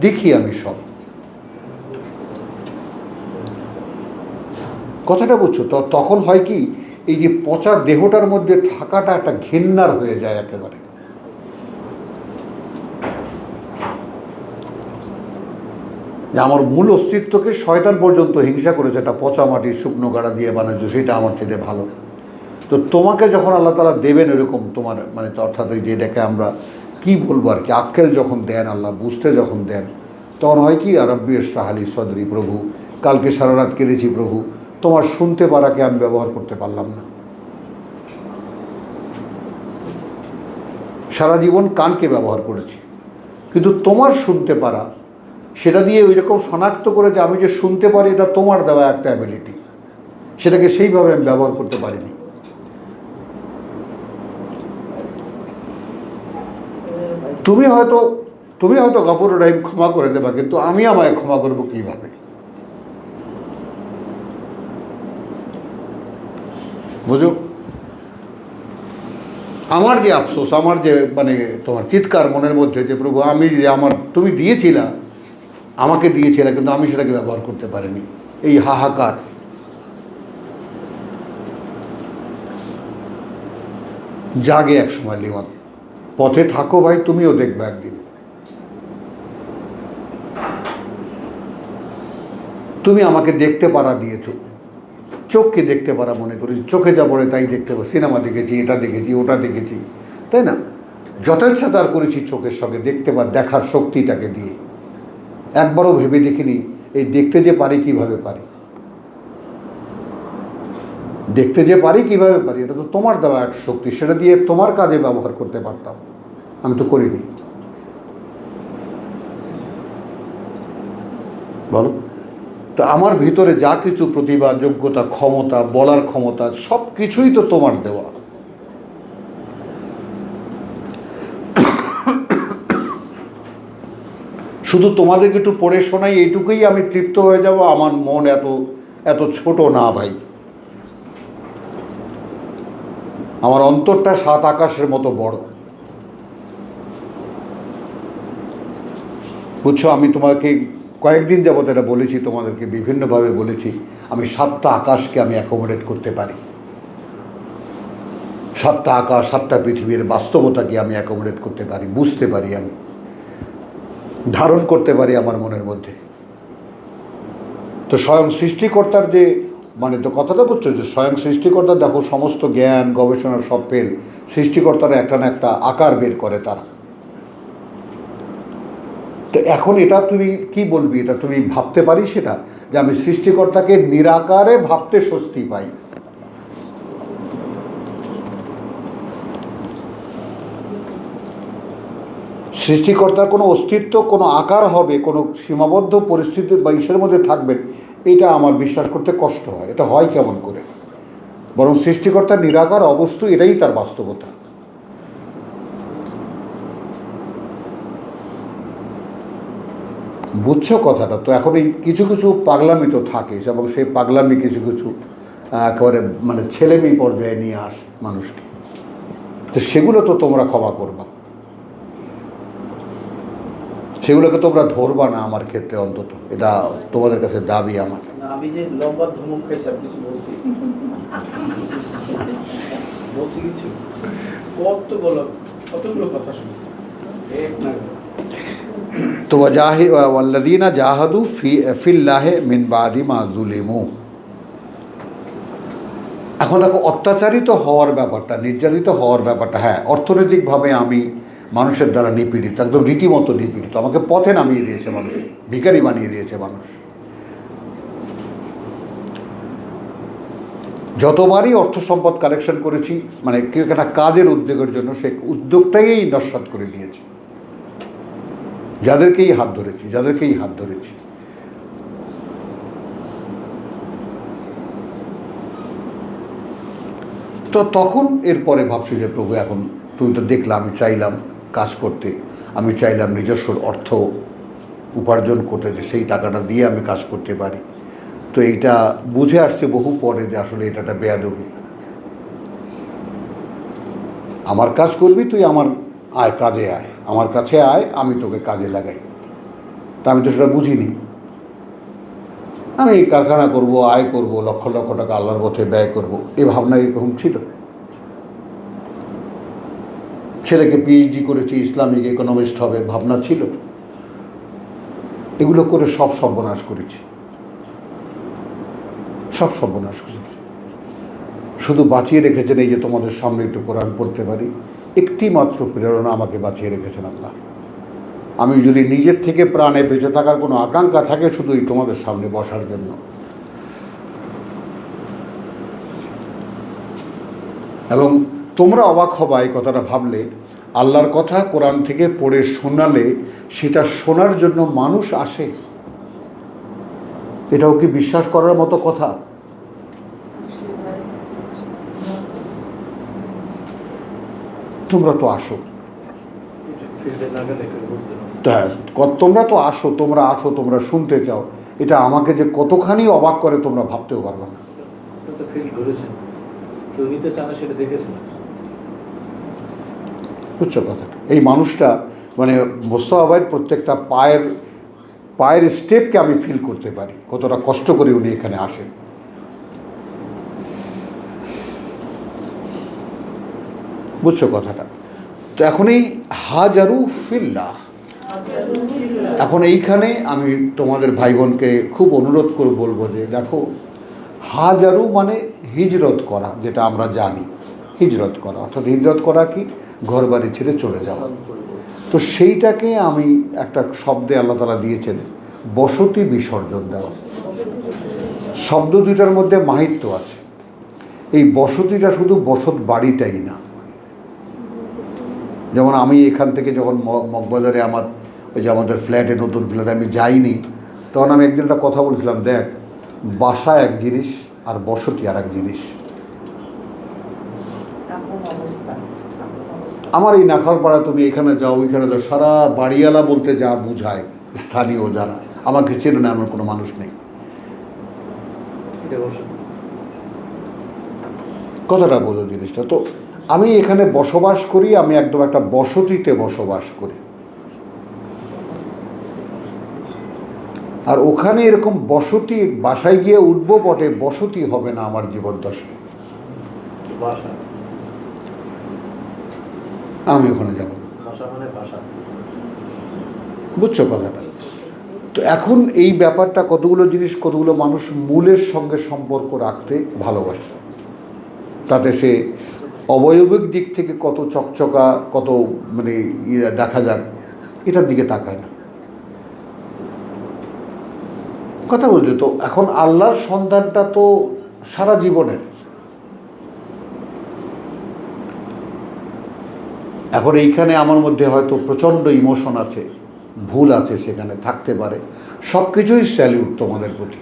দেখি আমি সব। কথাটা বুঝছো? তো তখন হয় কি, এই যে পচা দেহটার মধ্যে থাকাটা একটা ঘেন্নার হয়ে যায় একেবারে। যে আমার মূল অস্তিত্বকে শয়তান পর্যন্ত হিংসা করেছে, একটা পচা মাটির শুকনো গাড়া দিয়ে বানাচ্ছে, সেটা আমার চেয়ে ভালো। তো তোমাকে যখন আল্লাহ তাআলা দেবেন এরকম তোমার মানে, অর্থাৎ ওই যেটাকে আমরা কি বলবো আর কি, আক্কেল যখন দেন আল্লাহ, বুঝতে যখন দেন, তখন হয় কি, রব্বি ইশরাহ লি সদরি, প্রভু কালকে সারা রাত কেঁদেছি প্রভু, তোমার শুনতে পারাকে আমি ব্যবহার করতে পারলাম না। সারা জীবন কানকে ব্যবহার করেছি, কিন্তু তোমার শুনতে পারা, সেটা দিয়ে ওই রকম শনাক্ত করে যে আমি যে শুনতে পারি, এটা তোমার দেওয়া একটা অ্যাবিলিটি, সেটাকে সেইভাবে আমি ব্যবহার করতে পারিনি। তুমি হয়তো গফুর রহিম, ক্ষমা করে দেবা, কিন্তু আমি আমায় ক্ষমা করবো কিভাবে? বুঝো? আমার যে আফসোস, আমার যে মানে তোমার চিৎকার মনের মধ্যে, যে প্রভু আমি যে আমার, তুমি দিয়েছিলা, আমাকে দিয়েছিলা, কিন্তু আমি সেটাকে ব্যবহার করতে পারিনি, এই হাহাকার। জাগে এক সময় লিমন, পথে থাকো ভাই, তুমিও দেখবে একদিন। তুমি আমাকে দেখতে পারা দিয়েছো, চোখকে দেখতে পারা মনে করি, চোখে যা পড়ে তাই দেখতে পারো। সিনেমা দেখেছি, এটা দেখেছি, ওটা দেখেছি, তাই না? যথেচ্ছাচার করেছি চোখের সঙ্গে, দেখার শক্তিটাকে দিয়ে। একবারও ভেবে দেখিনি এই দেখতে যে পারি কিভাবে পারি, দেখতে যে পারি কিভাবে পারি, এটা তো তোমার দেওয়া একটা শক্তি, সেটা দিয়ে তোমার কাজে ব্যবহার করতে পারতাম, আমি তো করিনি। বলো তো, আমার ভিতরে যা কিছু প্রতিভা, যোগ্যতা, ক্ষমতা, বলার ক্ষমতা, সব কিছুই তো তোমার দেওয়া। শুধু তোমাদেরকে একটু পড়ে শোনাই, এইটুকুই আমি তৃপ্ত হয়ে যাব। আমার মন এত ছোট না ভাই, আমার অন্তরটা 7 আকাশের মতো বড়। বুঝছো? আমি তোমাকে কয়েকদিন যাবত এটা বলেছি, তোমাদেরকে বিভিন্নভাবে বলেছি, আমি 7টা আকাশকে আমি অ্যাকোমোডেট করতে পারি। 7টা আকাশ, 7টা পৃথিবীর বাস্তবতাকে আমি অ্যাকোমোডেট করতে পারি, বুঝতে পারি, আমি ধারণ করতে পারি আমার মনের মধ্যে। তো স্বয়ং সৃষ্টিকর্তার যে মানে, তো কথাটা বুঝছো, যে স্বয়ং সৃষ্টিকর্তা, দেখো সমস্ত জ্ঞান গবেষণার সব ফেল, সৃষ্টিকর্তারা একটা না একটা আকার বের করে তারা। তো এখন এটা তুমি কি বলবি, এটা তুমি ভাবতে পারিস সেটা, যে আমি সৃষ্টিকর্তাকে নিরাকারে ভাবতে স্বস্তি পাই। সৃষ্টিকর্তার কোনো অস্তিত্ব, কোনো আকার হবে, কোনো সীমাবদ্ধ পরিস্থিতি বা ইসের মধ্যে থাকবেন, এটা আমার বিশ্বাস করতে কষ্ট হয়। এটা হয় কেমন করে? বরং সৃষ্টিকর্তার নিরাকার অবস্থা, এটাই তার বাস্তবতা। বুঝছো কথাটা? তো এখন এই কিছু কিছু পাগলামি তো থাকে, এবং সেই পাগলামি কিছু কিছু একেবারে মানে ছেলেমি পর্যায়ে নিয়ে আস মানুষকে। তো সেগুলো তো তোমরা ক্ষমা করবা, সেগুলোকে তোমরা ধরবা না আমার ক্ষেত্রে অন্তত, এটা তোমাদের কাছে দাবি আমার। আমি যে লম্বা ধমক খাইছি আর কিছু বলছি বলছি কিছু কতগুলো কথা শুনছি এক না। তো ওয়াল্লাযীনা জাহাদু ফিল্লাহি মিন বাদি মা যুলিমু। এখন দেখো অত্যাচারিত হওয়ার ব্যাপারটা, নির্যাতিত হওয়ার ব্যাপারটা, হ্যাঁ অর্থনৈতিকভাবে আমি মানুষের দ্বারা নিপীড়িত, একদম রীতিমতো নিপীড়িত। আমাকে পথে নামিয়ে দিয়েছে মানুষ, ভিখারি বানিয়ে দিয়েছে মানুষ। যতবারই অর্থ সম্পদ কালেকশন করেছি, মানে কেউ একটা কাজের উদ্যোগের জন্য, সেই উদ্যোগটাই নস্যাৎ করে দিয়েছে। যাদেরকেই হাত ধরেছি। তো তখন এরপরে ভাবছি যে প্রভু, এখন তুমি তো দেখলাম আমি চাইলাম কাজ করতে, আমি চাইলাম নিজস্ব অর্থ উপার্জন করতে, যে সেই টাকাটা দিয়ে আমি কাজ করতে পারি। তো এইটা বুঝে আসছে বহু পরে যে আসলে এটা একটা বেয়াদবি। আমার কাজ করবি তুই, আমার কাজে আয়, আমার কাছে আয়, আমি তোকে কাজে লাগাই। তা আমি তো সেটা বুঝিনি। আমি কারখানা করব, আয় করব, লক্ষ লক্ষ টাকা আল্লাহর পথে ব্যয় করব, এই ভাবনা এরকম ছিল। ছেলেকে পিএইচডি করেছি, ইসলামিক ইকোনমিস্ট হবে ভাবনা ছিল। এগুলো করে সব সর্বনাশ করেছি। শুধু বাঁচিয়ে রেখেছেন এই যে তোমাদের সামনে একটু কোরআন পড়তে পারি, একটি মাত্র প্রেরণা আমাকে বাঁচিয়ে রেখেছেন আল্লাহ। আমি যদি নিজের থেকে প্রাণে বেঁচে থাকার কোনো আকাঙ্ক্ষা থাকে, শুধু এই তোমাদের সামনে বসার জন্য। এবং তোমরা অবাক হবা এই কথাটা ভাবলে, আল্লাহর কথা কোরআন থেকে পড়ে শোনালে সেটা শোনার জন্য মানুষ আসে। এটাও কি বিশ্বাস করার মতো কথা? তোমরা তো আসো, তোমরা তো আসো, তোমরা শুনতে চাও। এটা আমাকে যে কতখানি অবাক করে তোমরা ভাবতেও পারবে না। বুঝছো কথা? এই মানুষটা মানে মোস্তফা ভাইয়ের প্রত্যেকটা পায়ের স্টেপকে আমি ফিল করতে পারি, কতটা কষ্ট করে উনি এখানে আসেন। বুঝছো কথাটা? তো এখন এই হাজারু ফিল্লাহ, এখন এইখানে আমি তোমাদের ভাই বোনকে খুব অনুরোধ করে বলবো যে দেখো, হাজারু মানে হিজরত করা, যেটা আমরা জানি হিজরত করা, অর্থাৎ হিজরত করা কি, ঘর বাড়ি ছেড়ে চলে যাওয়া। তো সেইটাকে আমি একটা শব্দে আল্লাহ তাআলা দিয়েছেন, বসতি বিসর্জন দেওয়া। শব্দ দুইটার মধ্যে মাহিত্য আছে। এই বসতিটা শুধু বসত বাড়িটাই না। যেমন আমি এখান থেকে যখন মগবাজারে আমার ওই যে আমাদের ফ্ল্যাটে, নতুন ফ্ল্যাটে আমি যাইনি, তখন আমি একদিন একটা কথা বলছিলাম, দেখ বাসা এক জিনিস আর বসতি আর এক জিনিস। আমার এই নাখালপাড়া, তুমি এখানে যাও ওইখানে যাও, সারা বাড়িওয়ালা বলতে যা বুঝায় স্থানীয় যারা, আমাকে চেনে না এমন কোনো মানুষ নেই। কথাটা বোঝো জিনিসটা। তো আমি এখানে বসবাস করি, আমি একদম একটা বসতিতে বসবাস করি। আর ওখানে এরকম বসতি, বাসায় গিয়ে উঠবো বটে, বসতি হবে না আমার জীবদ্দশায়। আমি ওখানে যাব না। বুঝছো কথাটা? তো এখন এই ব্যাপারটা, কতগুলো জিনিস, কতগুলো মানুষ মূলের সঙ্গে সম্পর্ক রাখতে ভালোবাসে। তাতে সে অবয়বিক দিক থেকে কত চকচকা, কত মানে দেখা যাক, এটার দিকে তাকায় না। কথা বুঝলি তো? এখন আল্লাহর সন্ধানটা তো সারা জীবনের। এখন এইখানে আমার মধ্যে হয়তো প্রচণ্ড ইমোশন আছে, ভুল আছে, সেখানে থাকতে পারে, সব কিছুই স্যালিউট তোমাদের প্রতি,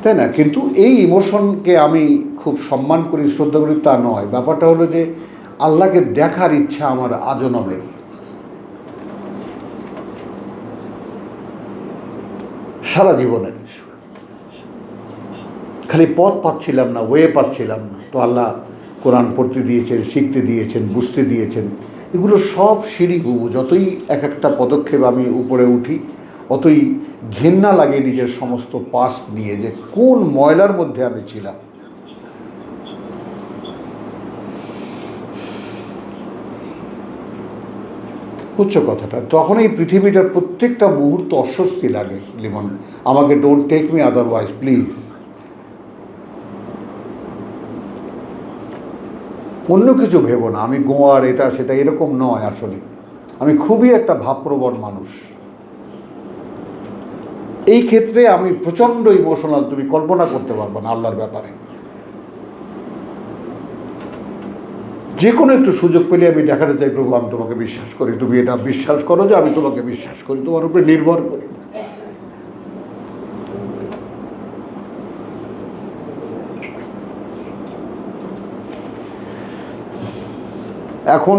তাই না? কিন্তু এই ইমোশনকে আমি খুব সম্মান করি, শ্রদ্ধা করি তা নয়। ব্যাপারটা হলো যে আল্লাহকে দেখার ইচ্ছা আমার আজনবের, সারা জীবনের। খালি পথ পাচ্ছিলাম না, ওয়ে পাচ্ছিলাম না, তো আল্লাহ কোরআন পড়তে দিয়েছেন, শিখতে দিয়েছেন, বুঝতে দিয়েছেন। এগুলো সব সিঁড়ি বুবু। যতই এক একটা পদক্ষেপ আমি উপরে উঠি, অতই ঘেন্না লাগে নিজের সমস্ত পাস্ট নিয়ে, যে কোন ময়লার মধ্যে আমি ছিলাম। বুঝছো কথাটা? তখন এই পৃথিবীটার প্রত্যেকটা মুহূর্ত অস্বস্তি লাগে। লিমন, আমাকে don't take me otherwise please. অন্য কিছু ভেবো না, আমি গোয়ার এটা সেটা এরকম নয়। আসলে আমি খুবই একটা ভাবপ্রবণ মানুষ। এই ক্ষেত্রে আমি প্রচণ্ড ইমোশনাল, তুমি কল্পনা করতে পারবে না আল্লাহর ব্যাপারে। যে কোনো একটু সুযোগ পেলে আমি দেখাতে চাই, প্রভু আমি তোমাকে বিশ্বাস করি, তুমি এটা বিশ্বাস করো যে আমি তোমাকে বিশ্বাস করি, তোমার উপরে নির্ভর করি। এখন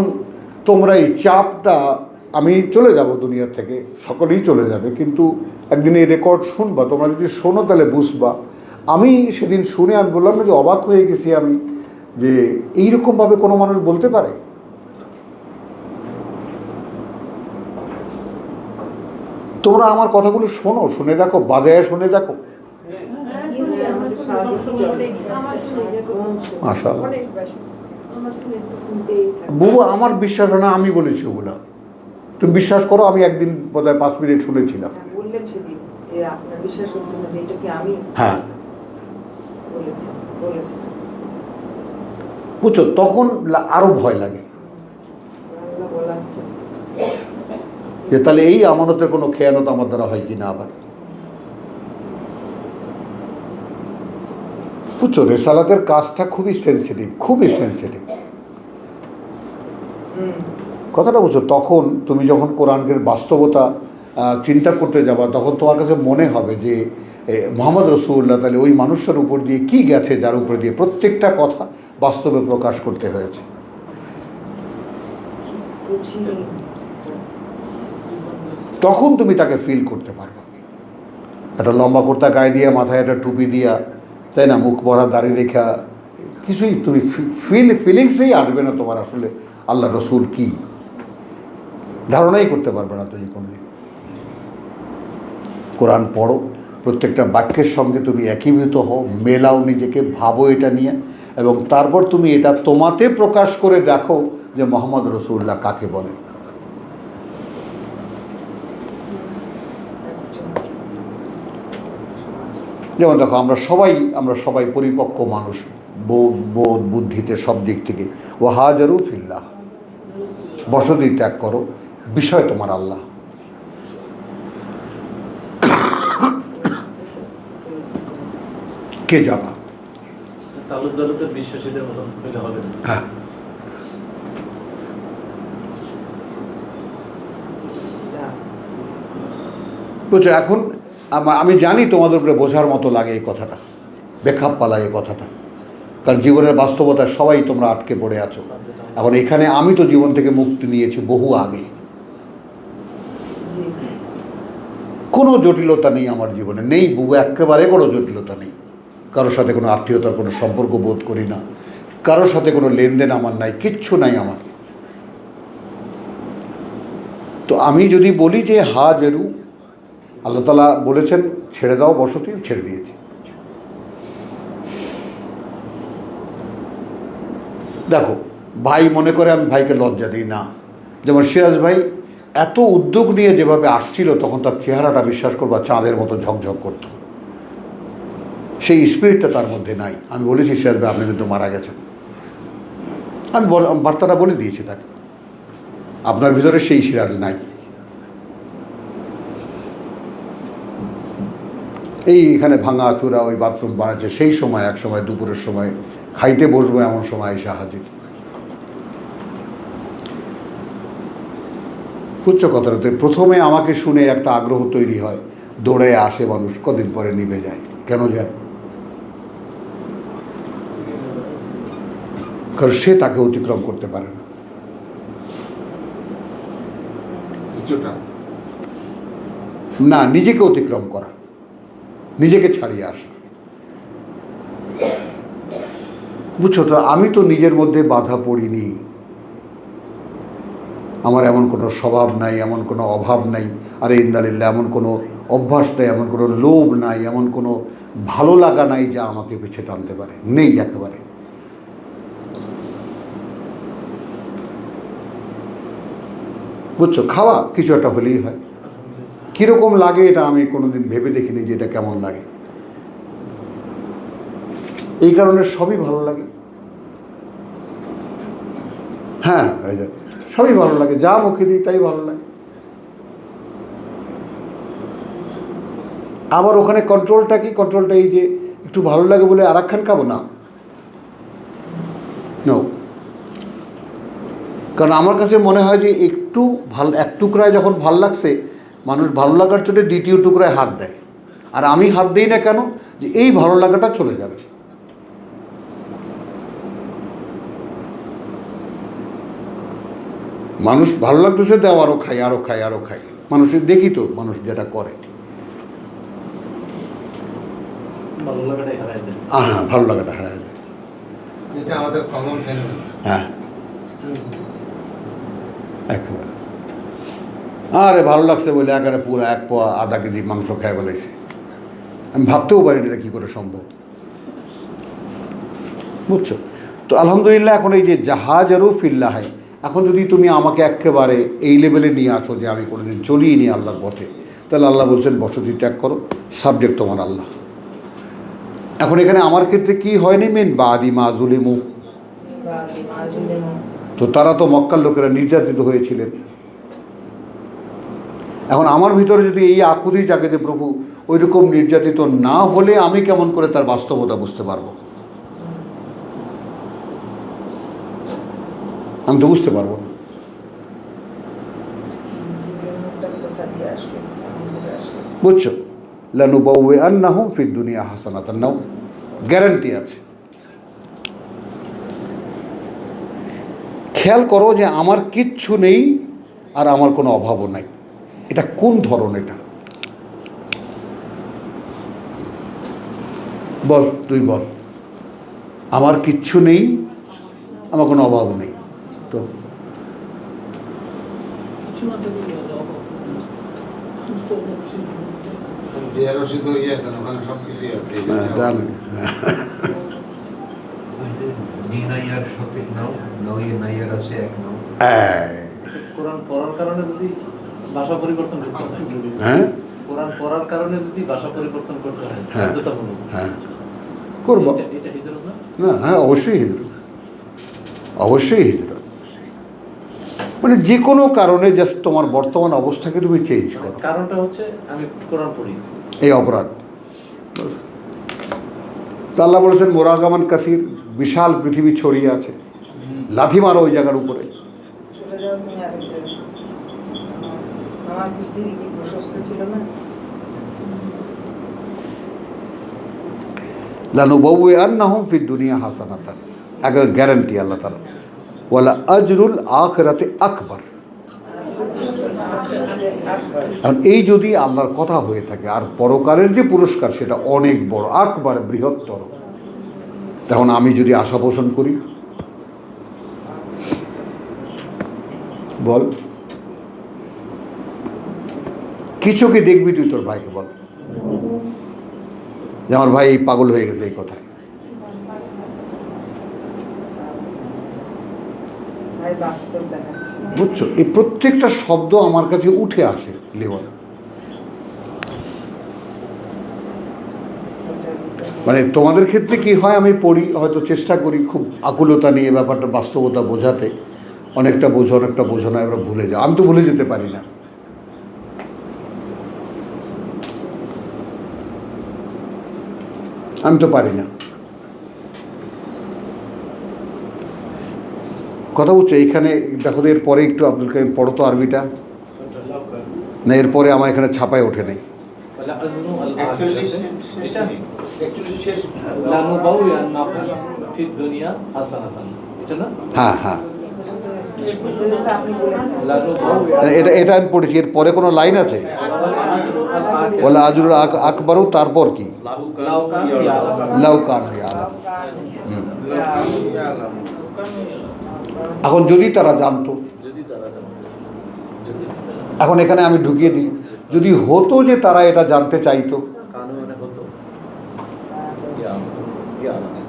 তোমরা এই চাপটা, আমি চলে যাব দুনিয়া থেকে, সকলেই চলে যাবে, কিন্তু একদিন এই রেকর্ড শুনবা, তোমরা যদি শোনো তাহলে বুঝবা। আমি সেদিন শুনে আমি বললাম না যে অবাক হয়ে গেছি আমি, যে এইরকমভাবে কোনো মানুষ বলতে পারে। তোমরা আমার কথাগুলো শোনো, শুনে দেখো, বাজায় শুনে দেখো। মাশাআল্লাহ। বুবু, আমার বিশ্বাস হয় না আমি বলেছি ওগুলা, তুমি বিশ্বাস করো। আমি একদিন বোধহয় 5 মিনিট শুনেছিলাম। বললেন সেদিন যে আপনার বিশ্বাস হচ্ছে না যে এটা কি আমি হ্যাঁ, বলেছেন। বুঝছো, তখন আরো ভয় লাগে আল্লাহ বলাচ্ছেন। যে তাহলে এই আমানতের কোনো খেয়ানত আমার দ্বারা হয় কিনা আবার। বুঝছো, রেসালাতের কাজটা খুবই সেন্সিটিভ, খুবই সেন্সিটিভ। কথাটা বুঝছো? তখন তুমি যখন কোরআনের বাস্তবতা চিন্তা করতে যাবা, তখন তোমার কাছে মনে হবে যে মোহাম্মদ রসুল্লাহ তাহলে ওই মানুষটার উপর দিয়ে কি গেছে, যার উপর দিয়ে প্রত্যেকটা কথা বাস্তবে প্রকাশ করতে হয়েছে। তখন তুমি তাকে ফিল করতে পারবে। একটা লম্বা কুর্তা গায়ে দিয়া, মাথায় একটা টুপি দিয়া, তাই না, মুখ ভরা দাড়ি রেখা, কিছুই তুমি ফিলিংসেই আসবে না তোমার আসলে আল্লাহ রসুল কি, ধারণাই করতে পারবে না তুমি কোনদিন। কোরআন পড়ো, প্রত্যেকটা বাক্যের সঙ্গে তুমি একীভূত হও, মেলাও নিজেকে, ভাবো এটা নিয়ে, এবং তারপর তুমি এটা তোমাতে প্রকাশ করে দেখো যে মোহাম্মদ রসুল্লাহ কাকে বলে। যেমন দেখো, আমরা সবাই পরিপক্ক মানুষ, বোধ বুদ্ধিতে সব দিক থেকে। ও হাজারু ফিল্লাহ, বসতি ত্যাগ করো, বিষয় তোমার আল্লাহ। কে যাবা? তালুত জালুতের বিশ্বাসীদের মতো হইলে হবে না। হ্যাঁ, বুঝছো? এখন আমি জানি তোমাদের উপরে বোঝার মতো লাগে এই কথাটা, বেখাপ পালা এই কথাটা, কারণ জীবনের বাস্তবতা সবাই তোমরা আটকে পড়ে আছো। এখন এখানে আমি তো জীবন থেকে মুক্তি নিয়েছি বহু আগে, কোনো জটিলতা নেই আমার জীবনে, নেই বুবু, একেবারে কোনো জটিলতা নেই। কারোর সাথে কোনো আত্মীয়তার কোনো সম্পর্ক বোধ করি না, কারোর সাথে কোনো লেনদেন আমার নাই, কিচ্ছু নাই আমার। তো আমি যদি বলি যে হাজেরু, আল্লাহ তাআলা বলেছেন ছেড়ে দাও বসতি, ছেড়ে দিয়েছি। দেখো, ভাই মনে করে আমি ভাইকে লজ্জা দিই না। যেমন সিরাজ ভাই এত উদ্যোগ নিয়ে যেভাবে আসছিল, তখন তার চেহারাটা বিশ্বাস করবা চাঁদের মতো ঝকঝক করত, সেই স্পিরিটটা তার মধ্যে নাই। আমি বলেছি সিরাজ ভাই আপনি কিন্তু মারা গেছেন, আমি বার্তাটা বলে দিয়েছি তাকে, আপনার ভিতরে সেই সিরাজ নাই। এই এখানে ভাঙা চূড়া ওই বাথরুম বানাচ্ছে, সেই সময় এক সময় দুপুরের সময় খাইতে বসবো এমন সময় এসে হাজির। উচ্চ কথাটা তো প্রথমে আমাকে শুনে একটা আগ্রহ তৈরি হয়, দৌড়ে আসে মানুষ, কদিন পরে নিভে যায়। কেন যায়? কারণ সে তাকে অতিক্রম করতে পারে না। কিছুটা না, নিজেকে অতিক্রম করা, নিজেকে ছাড়িয়ে আসা। বুঝছো তো, আমি তো নিজের মধ্যে বাধা পড়িনি। আমার এমন কোনো স্বভাব নাই, এমন কোনো অভাব নাই, আরে ইন্দালিল্লাহ, এমন কোনো অভ্যাস নাই, এমন কোনো লোভ নাই, এমন কোনো ভালো লাগা নাই যা আমাকে পিছিয়ে টানতে পারে, নেই একেবারে। বুঝছো, খাওয়া কিছু একটা হলেই হয়। কীরকম লাগে এটা আমি কোনোদিন ভেবে দেখিনি যে এটা কেমন লাগে। এই কারণে সবই ভালো লাগে। হ্যাঁ, সবই ভালো লাগে, যা মুখে দিই তাই ভালো লাগে। আবার ওখানে কন্ট্রোলটা কি? কন্ট্রোলটা এই যে একটু ভালো লাগে বলে আর একখান খাবো না, নো। কারণ আমার কাছে মনে হয় যে একটু ভাল, এক টুকরায় যখন ভাল লাগছে, মানুষ ভালো লাগার জন্য দ্বিতীয় টুকরায় হাত দেয়। আর আমি হাত দিই না কেন? যে এই ভালো লাগাটা চলে যাবে। মানুষ ভালো লাগতেছে দেও, আরও খাই, আরও খাই, আরও খাই। মানুষের দেখি তো মানুষ যেটা করে, ভালো লাগাটাই হারায় যায়। ভালো লাগাটা হারায় যায়। এটা আমাদের কমন ফেনোমেন। হ্যাঁ, একেবারে। আরে ভালো লাগছে বলে একেবারে পুরো 1 পোয়া আধা কেজি মাংস খাই বলেছি। আমি ভাবতেও পারি এটা কী করে সম্ভব। বুঝছো তো, আলহামদুলিল্লাহ। এখন এই যে জাহাজারও ফিল্লাহে, এখন যদি তুমি আমাকে একেবারে এই লেভেলে নিয়ে আসো যে আমি কোনোদিন চলিয়ে নি আল্লাহর পথে, তাহলে আল্লাহ বলছেন বসতি ত্যাগ করো, সাবজেক্ট তোমার আল্লাহ। এখন এখানে আমার ক্ষেত্রে কি হয়নি? মেন বাদি মা জুলিমু, তো তারা তো মক্কার লোকেরা নির্যাতিত হয়েছিলেন। এখন আমার ভিতরে যদি এই আকুতি জাগে যে প্রভু ওই রকম নির্যাতিত না হলে আমি কেমন করে তার বাস্তবতা বুঝতে পারবো? আমি তো বুঝতে পারবো না। বুঝছো, লানুবাউইআন্নাহুম ফিদ দুনিয়া হাসানাতান, নাও গ্যারান্টি আছে। খেয়াল করো যে আমার কিচ্ছু নেই আর আমার কোনো অভাবও নাই। এটা কোন ধরন? এটা বল, তুই বল। আমার কিচ্ছু নেই, আমার কোনো অভাব নেই, তো যে রশিদ হয়ে আছেন ওখানে সব কিছুই আছে। জানি। নিনাইয়ার সাথে নাও, নয় নাইয়ার আছে এক নাও। কোরআন পড়ার কারণে যদি ভাষা পরিবর্তন করতে হয়, হ্যাঁ, কোরআন পড়ার কারণে যদি ভাষা পরিবর্তন করতে হয়, হ্যাঁ। বাধ্যতামূলক। হ্যাঁ, করবো এটা হিজরত না? না? হ্যাঁ, অবশ্যই হিজরত, অবশ্যই হিজরত। মানে যে কোনো কারণে জাস্ট তোমার বর্তমান অবস্থাকে তুমি চেঞ্জ করো। কারণটা হচ্ছে আমি কোরআন পড়ি, এই অপরাধ। তো আল্লাহ বলেছেন মোরাগামান কাসির, বিশাল পৃথিবী ছড়িয়ে আছে, লাথি মারো ওই জায়গার উপরে। চলে যাও তুমি আরেক জায়গায়। আমার পৃথিবী কি প্রশস্ত ছিল না? লানুবাউইআন্নাহুম ফিদ দুনিয়া হাসানাতান, একটা গ্যারান্টি আল্লাহ তাআলা। ওয়ালা আজরুল আখিরাতে আকবার। কারণ এই যদি আল্লাহর কথা হয়ে থাকে, আর পরকালের যে পুরস্কার সেটা অনেক বড়, আকবার, বৃহত্তর। তখন আমি যদি আশা পোষণ করি, বল কি চোখে দেখবি তুই তোর ভাইকে? বল যে আমার ভাই এই পাগল হয়ে গেছে এই কথায়। ভাই বাস্তব দেখাচ্ছে। বুঝছো, এই প্রত্যেকটা শব্দ আমার কাছে উঠে আসে লেভেল। মানে তোমাদের ক্ষেত্রে কি হয় আমি পড়ি, হয়তো চেষ্টা করি খুব আকুলতা নিয়ে ব্যাপারটা বাস্তবতা বোঝাতে, অনেকটা বোঝো অনেকটা বোঝো না, এবার ভুলে যাও। আমি তো ভুলে যেতে পারি না। আমি তো পারি না। কথা বুঝছো? এইখানে দেখো তো, এরপরে একটু আব্দুল কাইম পড়ো তো আরবিটা। না, এরপরে আমার এখানে ছাপায় ওঠে নাই। তাহলে আজনু আল Actually, আখিরাতে শেষ এটা নেই। অ্যাকচুয়ালি শেষ লানুবাউয়ান্নাকুম ফিদ দুনিয়া হাসানাতান, এটা না? হ্যাঁ হ্যাঁ, তো আপনি বলেছেন এটা এটা আমি পড়েছি। এর পরে কোনো লাইন আছে? বলে আজরুল আকবরও, তারপর কি? লাউকান ইয়ালাম। এখন যদি তারা জানতো, যদি তারা জানে, যদি এখন এখানে আমি ঢুকিয়ে দিই, যদি হতো যে তারা এটা জানতে চাইতো, কানু মানে হতো ইয়া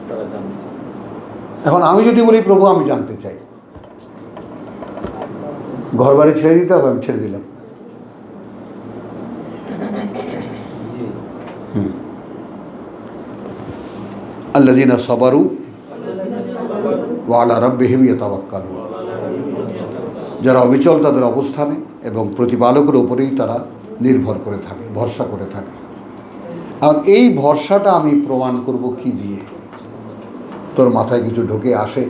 তারা জানতো। এখন আমি যদি বলি প্রভু আমি জানতে চাই, ঘর বাড়ি ছেড়ে দিতে হবে, আমি ছেড়ে দিলাম। জি, আল্লাযীনা সাবারু ওয়া আলা রাব্বিহিম ইয়াতাওয়াক্কালুন, যারা অবিচল তাদের অবস্থানে এবং প্রতিপালকের উপরেই তারা নির্ভর করে থাকে, ভরসা করে থাকে। আর এই ভরসাটা আমি প্রমাণ করব কি দিয়ে? তোর মাথায় কিছু ঢোকে আসে?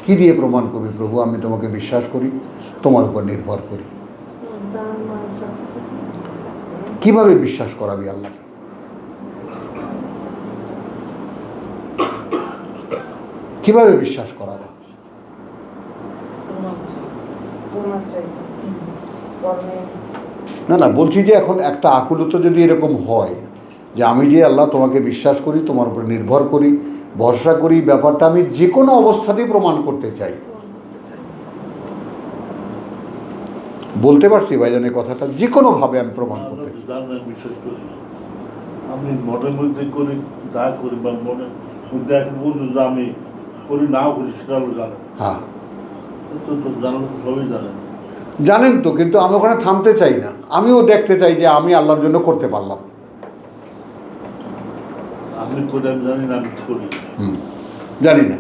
কি দিয়ে প্রমাণ করবি প্রভু আমি তোমাকে বিশ্বাস করি, তোমার উপর নির্ভর করি? কিভাবে বিশ্বাস করাবি আল্লাহকে? কিভাবে বিশ্বাস করাবা? প্রমাণ চাই কর্মে। না না, বলছি যে এখন একটা আকুলতা যদি এরকম হয় যে আমি যে আল্লাহ তোমাকে বিশ্বাস করি, তোমার উপর নির্ভর করি, ভরসা করি, ব্যাপারটা আমি যে কোনো অবস্থাতেই প্রমাণ করতে চাই। বলতে পারছি ভাইজানের কথাটা? যে কোনোভাবে আমি প্রমাণ করতে চাই। বিশ্বাস করি আমি মনের মধ্যে করি, যা করি বা মনের মধ্যে এখন বলতো যে আমি করি নাও করি, সেটা হলো জানেন। হ্যাঁ তো জানালে তো সবই জানেন। জানেন তো, কিন্তু আমি ওখানে থামতে চাই না। আমিও দেখতে চাই যে আমি আল্লাহর জন্য করতে পারলাম। আমি করি, আমি জানি না আমি করি। জানি না,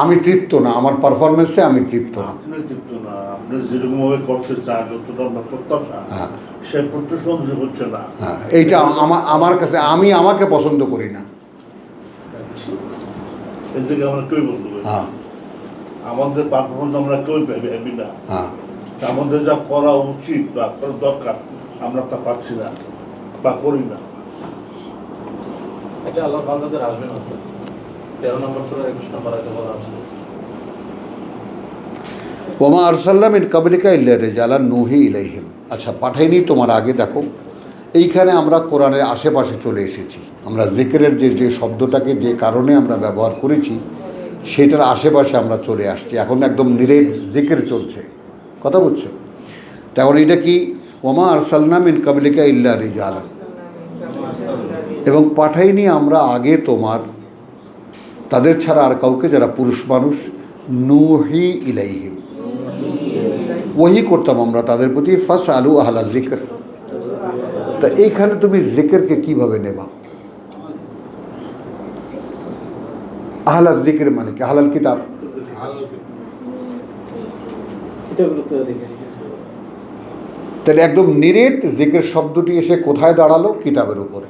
আমি তৃপ্ত না, আমার পারফরমেন্সে আমি তৃপ্ত না। আপনি তৃপ্ত না, আপনি যেরকম ভাবে করতে চান, যতটা আপনার প্রত্যাশা, হ্যাঁ সে প্রত্যাশা অনুযায়ী হচ্ছে না। হ্যাঁ, এইটা আমার কাছে, আমি আমাকে পছন্দ করি না। এই থেকে আমরা কেউ বলতে পারি হ্যাঁ আমাদের পারফরমেন্স আমরা কেউ ভাবি না। হ্যাঁ, আমাদের যা করা উচিত বা করা দরকার আমরা তা পাচ্ছি না বা করি না। এটা আল্লাহর বান্দাদের আসবে না স্যার। 13 নম্বর সূরা 21 নম্বর আয়াতে বলা আছে, ওমা আরসালনা মিন কাবলিকা ইল্লা রিজালান নুহি ইলাইহিম। আচ্ছা, পাঠাইনি তোমার আগে। দেখো এইখানে আমরা কোরআনের আশেপাশে চলে এসেছি। আমরা জিকিরের যে শব্দটাকে যে কারণে আমরা ব্যবহার করেছি সেটার আশেপাশে আমরা চলে আসছি। এখন একদম নিরেট জিকির চলছে, কথা বুঝছো? তখন এটা কি? ওমা আরসালনা মিন কাবলিকা ইল্লা রিজালান, এবং পাঠাইনি আমরা আগে তোমার তাদের ছাড়া আর কাউকে যারা পুরুষ মানুষ, নুহি ইলাইহিম, ওহি করতাম আমরা তাদের প্রতি। ফাস আলু আহলা জিকর। তা এইখানে তুমি জিকিরকে কিভাবে নেবা? আহলা জিকির মানে কি? আহলাল কিতাব। কিতাবগুলো তো দেখে তাহলে একদম নিরেট জিকির শব্দটি এসে কোথায় দাঁড়ালো? কিতাবের উপরে।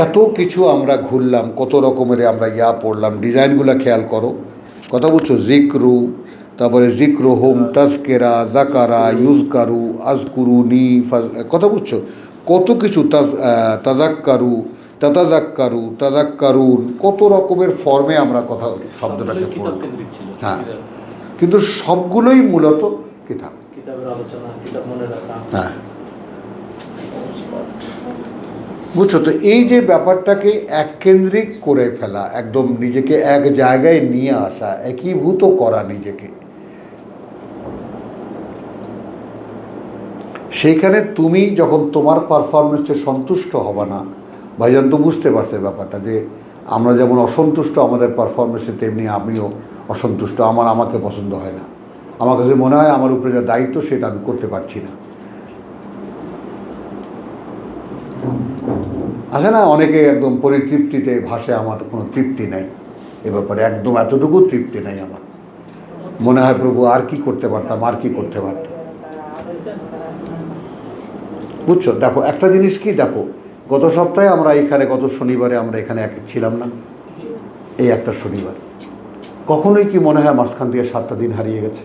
এত কিছু আমরা ঘুরলাম, কত রকমের আমরা পড়লাম, ডিজাইনগুলো খেয়াল করো, কথা বুঝছো? জিক্রু, তারপরে জিক্রু হোম, তাজকেরা, জাকারা, ইউজকারু, আজকুরুনি, কথা বুঝছো? কত কিছু, তাজাক্কারু, তাতাজাক্কারু, তাজাক্কারুন, কত রকমের ফর্মে আমরা কথা শব্দটাকে কিতাব পড়লাম। কেন্দ্রিক ছিল। হ্যাঁ, কিন্তু সবগুলোই মূলত কিতাব। কিতাবের আলোচনা, কিতাব মনে রাখা। হ্যাঁ, বুঝছো তো? এই যে ব্যাপারটাকে এককেন্দ্রিক করে ফেলা, একদম নিজেকে এক জায়গায় নিয়ে আসা, একীভূত করা নিজেকে, সেইখানে তুমি যখন তোমার পারফরমেন্সে সন্তুষ্ট হবা না, ভাইজান তো বুঝতে পারছে ব্যাপারটা, যে আমরা যেমন অসন্তুষ্ট আমাদের পারফরমেন্সে, তেমনি আমিও অসন্তুষ্ট। আমাকে পছন্দ হয় না, আমার কাছে মনে হয় আমার উপরে যে দায়িত্ব সেটা আমি করতে পারছি না। আছে না অনেকে একদম পরিতৃপ্তিতে ভাসে, আমার কোনো তৃপ্তি নাই এ ব্যাপারে, একদম এতটুকু তৃপ্তি নাই আমার। মনে হয় প্রভু আর কি করতে পারতাম, আর কি করতে পারতাম। বুঝছো? দেখো একটা জিনিস কি, দেখো গত সপ্তাহে আমরা এখানে, গত শনিবারে আমরা এখানে ছিলাম না, এই একটা শনিবার। কখনোই কি মনে হয় মাঝখান দিয়ে 7টা দিন হারিয়ে গেছে?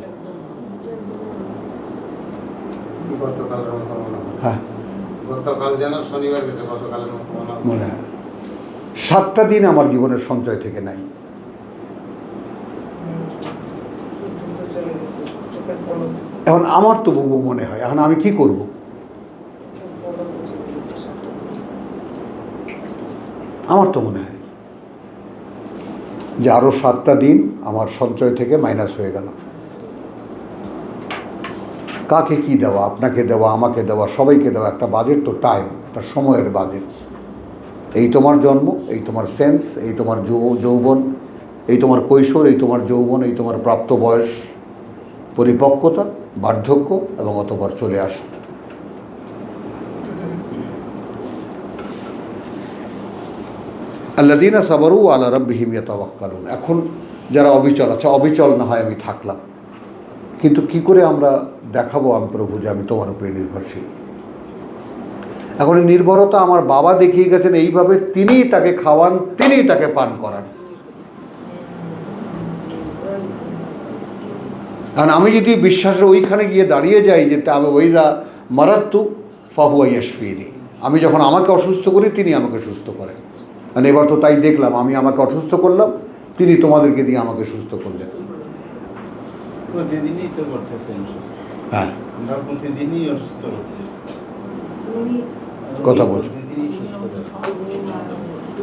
গতকালের মতো মনে হয়। হ্যাঁ, গতকাল যেন শনিবার গেছে, গতকালের মতো মনে হয়। মনে হয় 7টা দিন আমার জীবনের সঞ্চয় থেকে নাই। চলে গেছে চোখের পলক এখন আমার তো বহু মনে হয়, এখন আমি কি করব? চলে গেছে সাথে। আমার তো মনে হয় যে আরও 7টা দিন আমার সঞ্চয় থেকে মাইনাস হয়ে গেল। কাকে কি দেওয়া, আপনাকে দেওয়া, আমাকে দেওয়া, সবাইকে দেওয়া, একটা বাজেট তো, টাইম, একটা সময়ের বাজেট। এই তোমার জন্ম, এই তোমার সেন্স, এই তোমার যৌবন, এই তোমার কৈশোর, এই তোমার যৌবন, এই তোমার প্রাপ্ত বয়স, পরিপক্কতা, বার্ধক্য এবং অতঃপর চলে আসে। আল্লাযীনা সাবারু আলা রাব্বিহিম ইয়াতাওয়াক্কালুন। এখন যারা অবিচল আছে, অবিচল না হয় আমি থাকলাম, কিন্তু কি করে আমরা দেখাবো আমি প্রভু যে আমি তোমার উপরে নির্ভরশীল? এখন এই নির্ভরতা আমার বাবা দেখিয়ে গেছেন এইভাবে, তিনিই তাকে খাওয়ান, তিনিই তাকে পান করান। কারণ আমি যদি বিশ্বাসের ওইখানে গিয়ে দাঁড়িয়ে যাই যে আমি ওইদা মারাত্তু ফাহুয়া ইয়াশফিনি, আমি যখন আমাকে অসুস্থ করি তিনি আমাকে সুস্থ করেন। মানে এবার তো তাই দেখলাম, আমি আমাকে অসুস্থ করলাম, তিনি তোমাদেরকে দিয়ে আমাকে সুস্থ করলেন। প্রতিদিনই তো করতেছেন সুস্থ, হ্যাঁ, আমরা প্রতিদিনই অসুস্থ করতেছি। তুমি কথা বলছো। প্রতিদিনই সুস্থ করতেছি।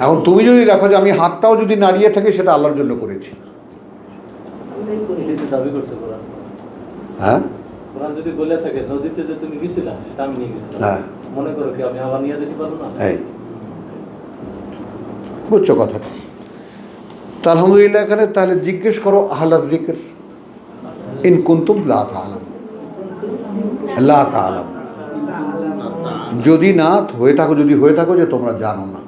এখন তুমি যদি দেখো যে আমি হাতটাও যদি নাড়িয়ে থাকি সেটা আল্লাহর জন্য করেছি। আমরাই করি। কিছু দাবি করছে কোরআন। হ্যাঁ, কোরআন যদি বলে থাকে নদীতে যে তুমি গেছিলা সেটা আমি নিয়ে গেছিলাম, হ্যাঁ, মনে করো কি আমি আবার নিয়ে যেতে পারবো না? এই বুঝছো কথাটা? তো আলহামদুলিল্লাহ, এখানে তাহলে জিজ্ঞেস করো আহলায যিকর ইন কুনতুম লা তা'লামুন, লা তা'লামুন, যদি না হয়ে থাকো, যদি হয়ে থাকো যে তোমরা জানো না।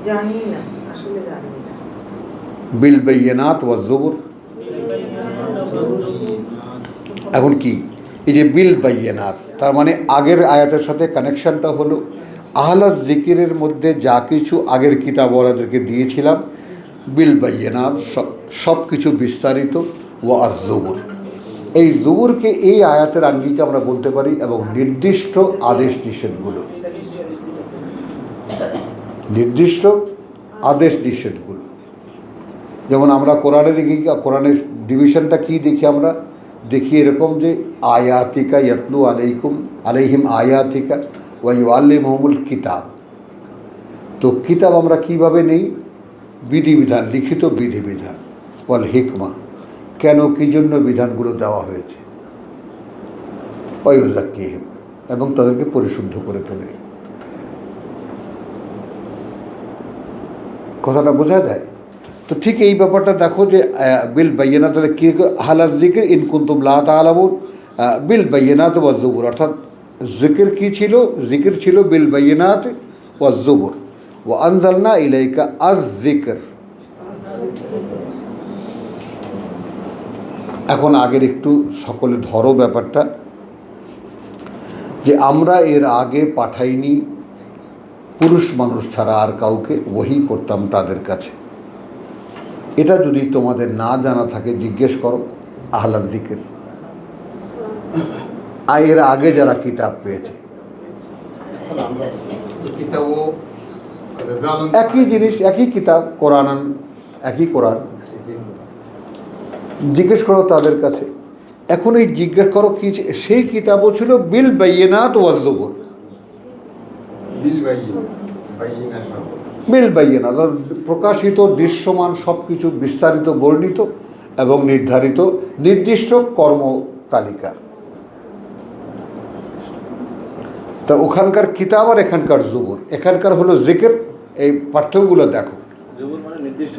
জানি না, আসলে জানি না। বিল বাইয়িনাত ওয়াজ যুবুর। এখন কি এই যে বিল বাইয়িনাত, তার মানে আগের আয়াতের সাথে কানেকশনটা হলো আহলায যিকিরের মধ্যে যা কিছু আগের কিতাব ওয়ালাদেরকে দিয়েছিলাম, বিল বাইয়িনাত, সব কিছু বিস্তারিত, ওয়াজ যুবুর, এই যুবুরকে এই আয়াতের আঙ্গিকে আমরা বলতে পারি, এবং নির্দিষ্ট আদেশ নিষেধগুলো, নির্দিষ্ট আদেশ নিষেধগুলো। যেমন আমরা কোরআনে দেখি, কোরআনের ডিভিশনটা কি দেখি, আমরা দেখি এরকম যে আয়াতিকা ইয়াতলু আলাইহিম আয়াতিকা ওয়া ইউআল্লিমুহুমুল কিতাব। তো কিতাব আমরা কিভাবে নেই? বিধিবিধান, লিখিত বিধিবিধান, ওয়াল হিকমা, কেন কী জন্য বিধানগুলো দেওয়া হয়েছে, ওয়া ইউযাক্কিহিম, এবং তাদেরকে পরিশুদ্ধ করে তোলে। কথাটা বোঝা যায়? তো ঠিক এই ব্যাপারটা দেখো যে বিল বাইয়িনাত, তাহলে কি আহলায যিকর ইন কুনতুম লা তা'লামুন, বিল বাইয়িনাত ওয়াজ যুবুর, অর্থাৎ জিকির কি ছিল? জিকির ছিল বিল বাইয়িনাত ওয়াজ যুবুর, ওয়া আনজালনা ইলাইকা আয যিকর। এখন আগের একটু সকলে ধরো ব্যাপারটা, যে আমরা এর আগে পাঠাইনি পুরুষ মানুষ ছাড়া আর কাউকে, ওহী করতাম তাদের কাছে। এটা যদি তোমাদের না জানা থাকে জিজ্ঞেস করো আহলায যিকর, আর এর আগে যারা কিতাব পেয়েছে। কিতাবও রেজাল্ট একই জিনিস, একই কিতাব, কোরআন, একই কোরআন, জিজ্ঞেস করো তাদের কাছে। এখন এই জিজ্ঞেস করো কি, সেই কিতাবও ছিল বিল বাইয়িনাত ওয়াজ যুবুর, বিল বাইয়িনা সব বিল বাইয়িনাত, প্রকাশিত, দৃশ্যমান সব কিছু বিস্তারিত, বর্ণিত এবং নির্ধারিত, নির্দিষ্ট কর্ম তালিকা। তা ওখানকার কিতাব আর এখানকার যুবুর, এখানকার হলো জিকির। এই পার্থক্যগুলো দেখো, যুবুর মানে নির্দিষ্ট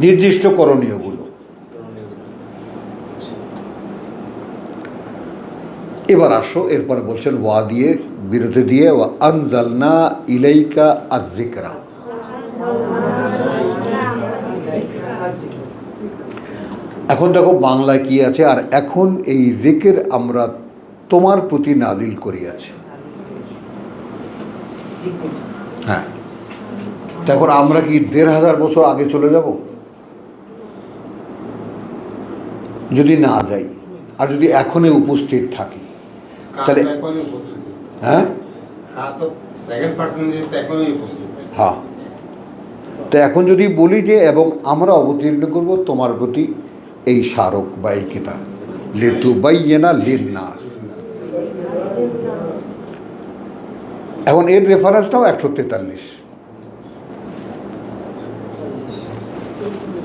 নির্দিষ্ট করণীয়গুলো। এবার আসো, এরপরে বলছেন ওয়া দিয়ে বিরতি দিয়ে, ওয়া আনজালনা ইলাইকা আয যিকরা। এখন দেখো বাংলায় কি আছে, আর এখন এই জিকির আমরা তোমার প্রতি নাজিল করিয়াছি। হ্যাঁ, তখন আমরা কি ১,৫০০ বছর আগে চলে যাব? যদি না যাই, আর যদি এখনই উপস্থিত থাকি, তাহলে এখনই উপস্থিত। হ্যাঁ তো সেকেন্ড পার্সেন্ট এখনই উপস্থিত। হ্যাঁ, তো এখন যদি বলি যে এবং আমরা অবতীর্ণ করব তোমার প্রতি এই স্মারক বা এই কিতাব, লিতুবাইয়িনা লিন্নাস। এখন এর রেফারেন্সটাও ১৪৩।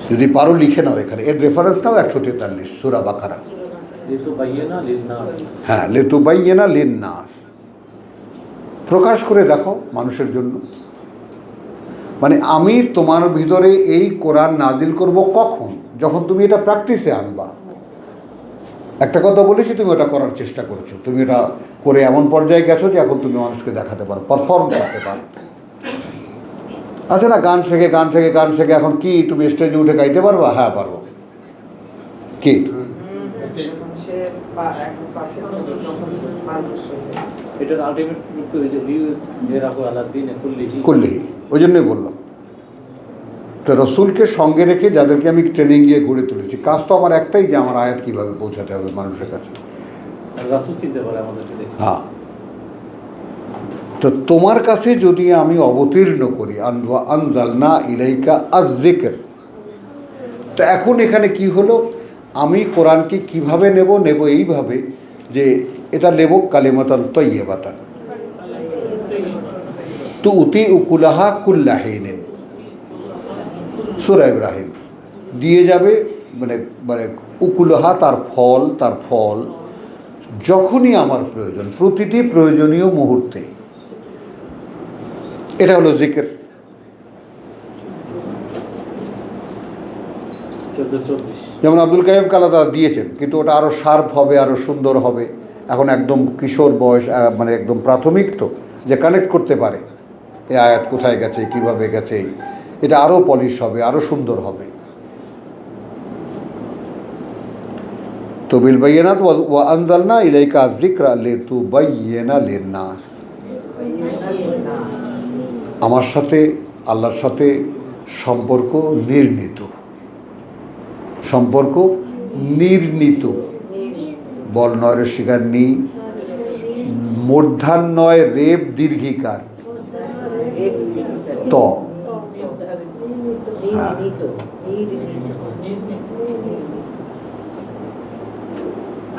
যদি পারো লিখে নাও এখানে, এর রেফারেন্সটাও ১৪৩ সূরা বাকারা। লিতুবাইয়িনা লিন্নাস। হ্যাঁ, লিতুবাইয়িনা লিন্নাস, প্রকাশ করে দেখো মানুষের জন্য। মানে আমি তোমার ভিতরে এই কোরআন নাজিল করব কখন? যখন তুমি এটা প্র্যাকটিসে আনবা। একটা কথা বলেছি, তুমি ওটা করার চেষ্টা করছো, তুমি এটা করে এমন পর্যায়ে গেছো যে এখন তুমি মানুষকে দেখাতে পারো, পারফর্ম করতে পারো। আচ্ছা না, গান শেখে গান শেখে গান শেখে, এখন কি তুমি স্টেজে উঠে গাইতে পারবা? হ্যাঁ পারবো। কি যখন সে এখন পারফেক্ট তখন মানুষ হয়ে যায়। এটার আলটিমেট লক্ষ্য হয়েছে লিউযিরাহু আলা দীনি কুল্লিহি। করলে ওই জন্যই বললাম, তো রসুলকে সঙ্গে রেখে যাদেরকে আমি ট্রেনিং গিয়ে গড়ে তুলেছি, কাজ তো আমার একটাই, যে আমার আয়াত কীভাবে পৌঁছাতে হবে মানুষের কাছে। আর রাসূল চিনতে পারে আমাদেরকে দেখে। হ্যাঁ, তো তোমার কাছে যদি আমি অবতীর্ণ করি আনজালনা ইলাইকা আয-যিকর, তো এখন এখানে কি হলো, আমি কোরআনকে কিভাবে নেব এইভাবে যে এটা নেব কালিমাতান তাইয়্যিবাতান তুতি উকুলাহা কুল্লা হিনিন, সূরা ইব্রাহিম দিয়ে যাবে, মানে মানে উকুলাহা তার ফল যখনই আমার প্রয়োজন, প্রতিটি প্রয়োজনীয় মুহূর্তে। এটা হলো জিকির। 14-24 যেমন আব্দুল কাইয়ুম কালাদা দিয়েছেন, কিন্তু ওটা আরও শার্প হবে, আরও সুন্দর হবে। এখন একদম কিশোর বয়স, মানে একদম প্রাথমিক, তো যে কানেক্ট করতে পারে এই আয়াত কোথায় গেছে, কিভাবে গেছে, এটা আরও পলিশ হবে, আরও সুন্দর হবে। তো বিল বাইয়িনাত ওয়া আনজালনা ইলাইকা যিকরা লিতুবাইয়িনা লিন্নাস। আমার সাথে আল্লাহর সাথে সম্পর্ক নির্ণীত, সম্পর্ক নির্ণীত, বর্ণয়ের শিকার নি, মূর্ধান্যয় রেপ দীর্ঘিকার ত। হ্যাঁ,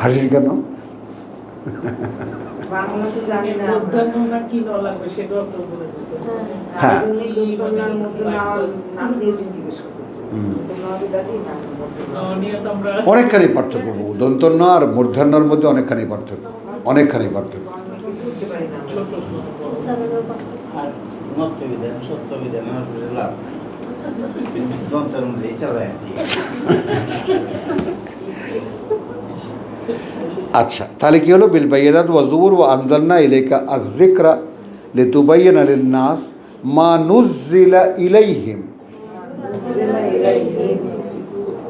হাসিস কেন? বাংলা তো জানি না মধ্যাহ্ন কি ন লাগবে সেটাও তো বলে দিয়েছে। হ্যাঁ। আমি দুন্তনার মধ্যে নাম দিয়ে দিন জিজ্ঞেস করছি। তোমার দাদি না নিয়ে তো আমরা অনেকখানি পার্থক্য, দন্তন্য আর মূর্ধান্যর মধ্যে অনেকখানি পার্থক্য, অনেকখানি পার্থক্য। বুঝতে পারি না। আর নত্য বিধান সত্য বিধান আর লাভ যন্ত্রের মধ্যেই চালায়। আচ্ছা, তাহলে কি হলো, বিল বাইয়িনাত ওয়া যুবুর ওয়া আনজালনা ইলাইকা আয-যিকরা লিতুবাইয়িনা লিন-নাস মা নুযযিলা ইলাইহিম,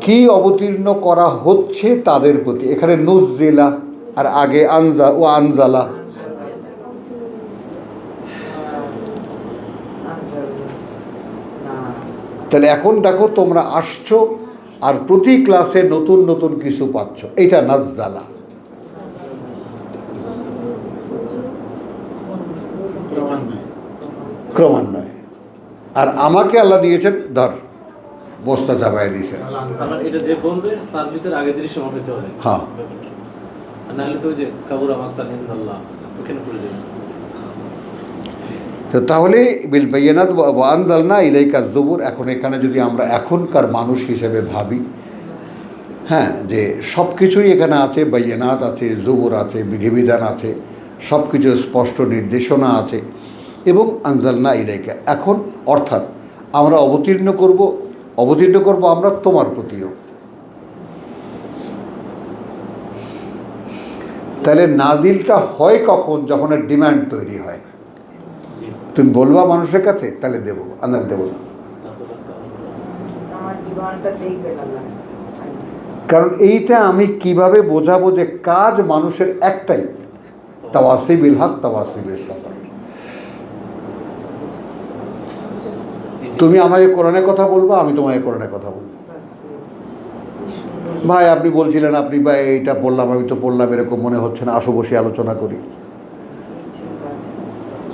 কি অবতীর্ণ করা হচ্ছে তাদের প্রতি। এখানে নুযযিলা আর আগে আনজালা। তাহলে এখন দেখো তোমরা আসছো আর প্রতি ক্লাসে নতুন নতুন কিছু পাচ্ছ, এইটা নাজ্জালা। ক্রমান্বয়ে। আর আমাকে আল্লাহ দিয়েছেন, ধর বস্তা চাপাই দিয়েছেন। কারণ এটা যে বলবে তার ভিতরে আগে দৃশ্যমান হতে হবে। হ্যাঁ, আর নাহলে তো ওই যে কাবুরা মাক্তান ইনদাল্লাহ ওখানে পড়ে যাবে। তো তাহলে বিল বাইয়িনাত ওয়া আনজালনা ইলাইকা যুবুর, এখন এখানে যদি আমরা এখনকার মানুষ হিসেবে ভাবি, হ্যাঁ, যে সব কিছুই এখানে আছে, বাইয়িনাত আছে, যুবুর আছে, বিধিবিধান আছে, সব কিছু স্পষ্ট নির্দেশনা আছে, এবং আনজালনা ইলাইকা এখন, অর্থাৎ আমরা অবতীর্ণ করব আমরা তোমার প্রতিও। তাহলে নাজিলটা হয় কখন? যখন এর ডিমান্ড তৈরি হয়। তুমি বলবা মানুষের কাছে, তাহলে দেবো, আন্দাজ দেবো না। আমার জীবনটা দেখবেন আল্লাহ। কারণ এইটা আমি কিভাবে বোঝাবো যে কাজ মানুষের একটাই, তাওয়াসি বিল হক, তাওয়াসি বিল সবর। তুমি আমাকে কোরআনের কথা বলবো, আমি তোমাকে কোরআনের কথা বলবো। বাস, কি সুন্দর। ভাই আপনি বলছিলেন, আপনি ভাই এইটা বললাম, আমি তো বললাম, এরকম মনে হচ্ছে না, আসো বসে আলোচনা করি। ইচ্ছে কাজ।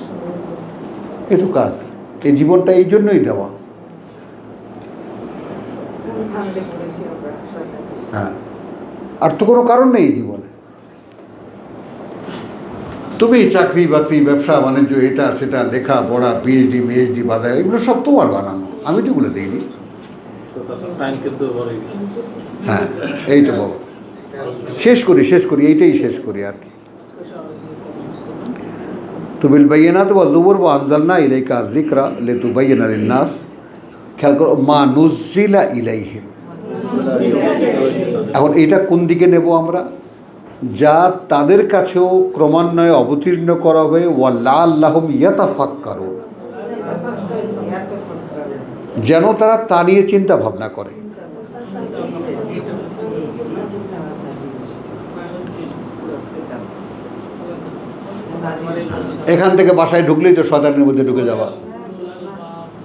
সুন্দর। এ তো কাজ, এই জীবনটা এই জন্যই দেওয়া। কোন ফান্দে পড়েছি আমরা শয়তানের। হ্যাঁ, আর তো কোনো কারণ নেই এই জীবনে। তুমি চাকরি বাকরি, ব্যবসা বাণিজ্য, এটা সেটা, লেখা পড়া, পিএইচডি বাজার, এগুলো সব তোমার বানানো, আমি তো এগুলো দিইনি। টাইম কিন্তু বড় বেশি। হ্যাঁ, এই তো বলো, শেষ করি এইটাই শেষ করি আর কি। তুবিল বাইনাত ওয়া যুবুর ওয়া আনজালনা ইলাইকা যিকরা লিতুবাইয়িনা লিন-নাস। খেয়াল করো, মা নুজ্জিলা ইলাইহিম। এখন এটা কোন দিকে নেব আমরা? যা তাদের কাছেও ক্রমান্বয়ে অবতীর্ণ করা হবে, ওয়া লাআল্লাহুম ইয়াতাফাক্কারুন, এত ফরক। যেন তারা তা নিয়ে চিন্তা ভাবনা করে। এখান থেকে বাসায় ঢুকলেই তো শয়তানের মধ্যে ঢুকে যাওয়া।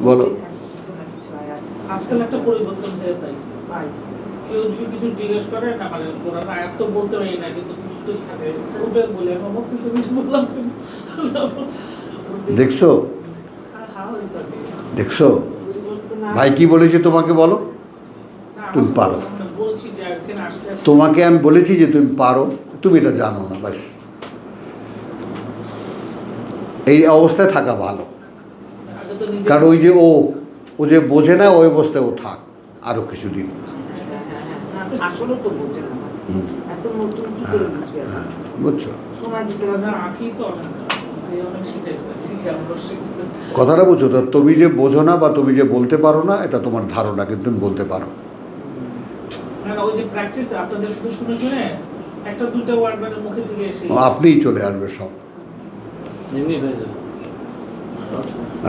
বলো। আজকাল একটা পরিবর্তন হয়ে তাই কেউ যদি কিছু জিজ্ঞেস করে না, মানে কোরআন আয়াত তো বলতে পারি না, কিন্তু কিছু তো থাকে, ওটা বলে আমার কিছু কিছু বললাম। দেখছো হ্যাঁ হয়ে থাকে। দেখছো ভাই কি বলেছে তোমাকে, বলো। তুমি পারো। বলছি যে এখানে আসলে তোমাকে আমি বলেছি যে তুমি পারো, তুমি এটা জানো না, ব্যাস। এই অবস্থায় থাকা ভালো, আগে তো নিজে কারণ ওই যে ও যে বোঝে না, ওই অবস্থায় ও থাক আরো কিছুদিন। আসলে তো বোঝে না, হুম, এত নতুন কি হ্যাঁ, করে বুঝবে? হ্যাঁ, বুঝছো সময় দিতে হবে না, আঁকি তো অনেক অনেক শিখাইছে, আমরা শিখতে কথাটা বুঝছো তো? তুমি যে বোঝো না বা তুমি যে বলতে পারো না, এটা তোমার ধারণা, কিন্তু তুমি বলতে পারো। না না, ওই যে প্র্যাকটিস আপনাদের শুধু শুনে শুনে একটা দুটো ওয়ার্ড মানে মুখে থেকে এসে আপনিই চলে আসবে সব, এমনি হয়ে যাবে।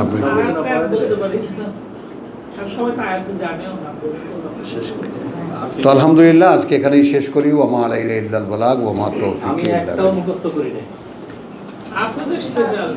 আপনি আর চলে একটা app বলতে পারি না। আর সবাই তো আয়াত জানেও না, শেষ করে দিই। তো আলহামদুলিল্লাহ, আজকে এখানেই শেষ করি। ওমা আলাইনা ইল্লাল বালাগ ওমা তৌফিক আমি ইল্লা একটাও বিল্লাহ। মুখস্থ করি নাই। আপনাদের স্পেশাল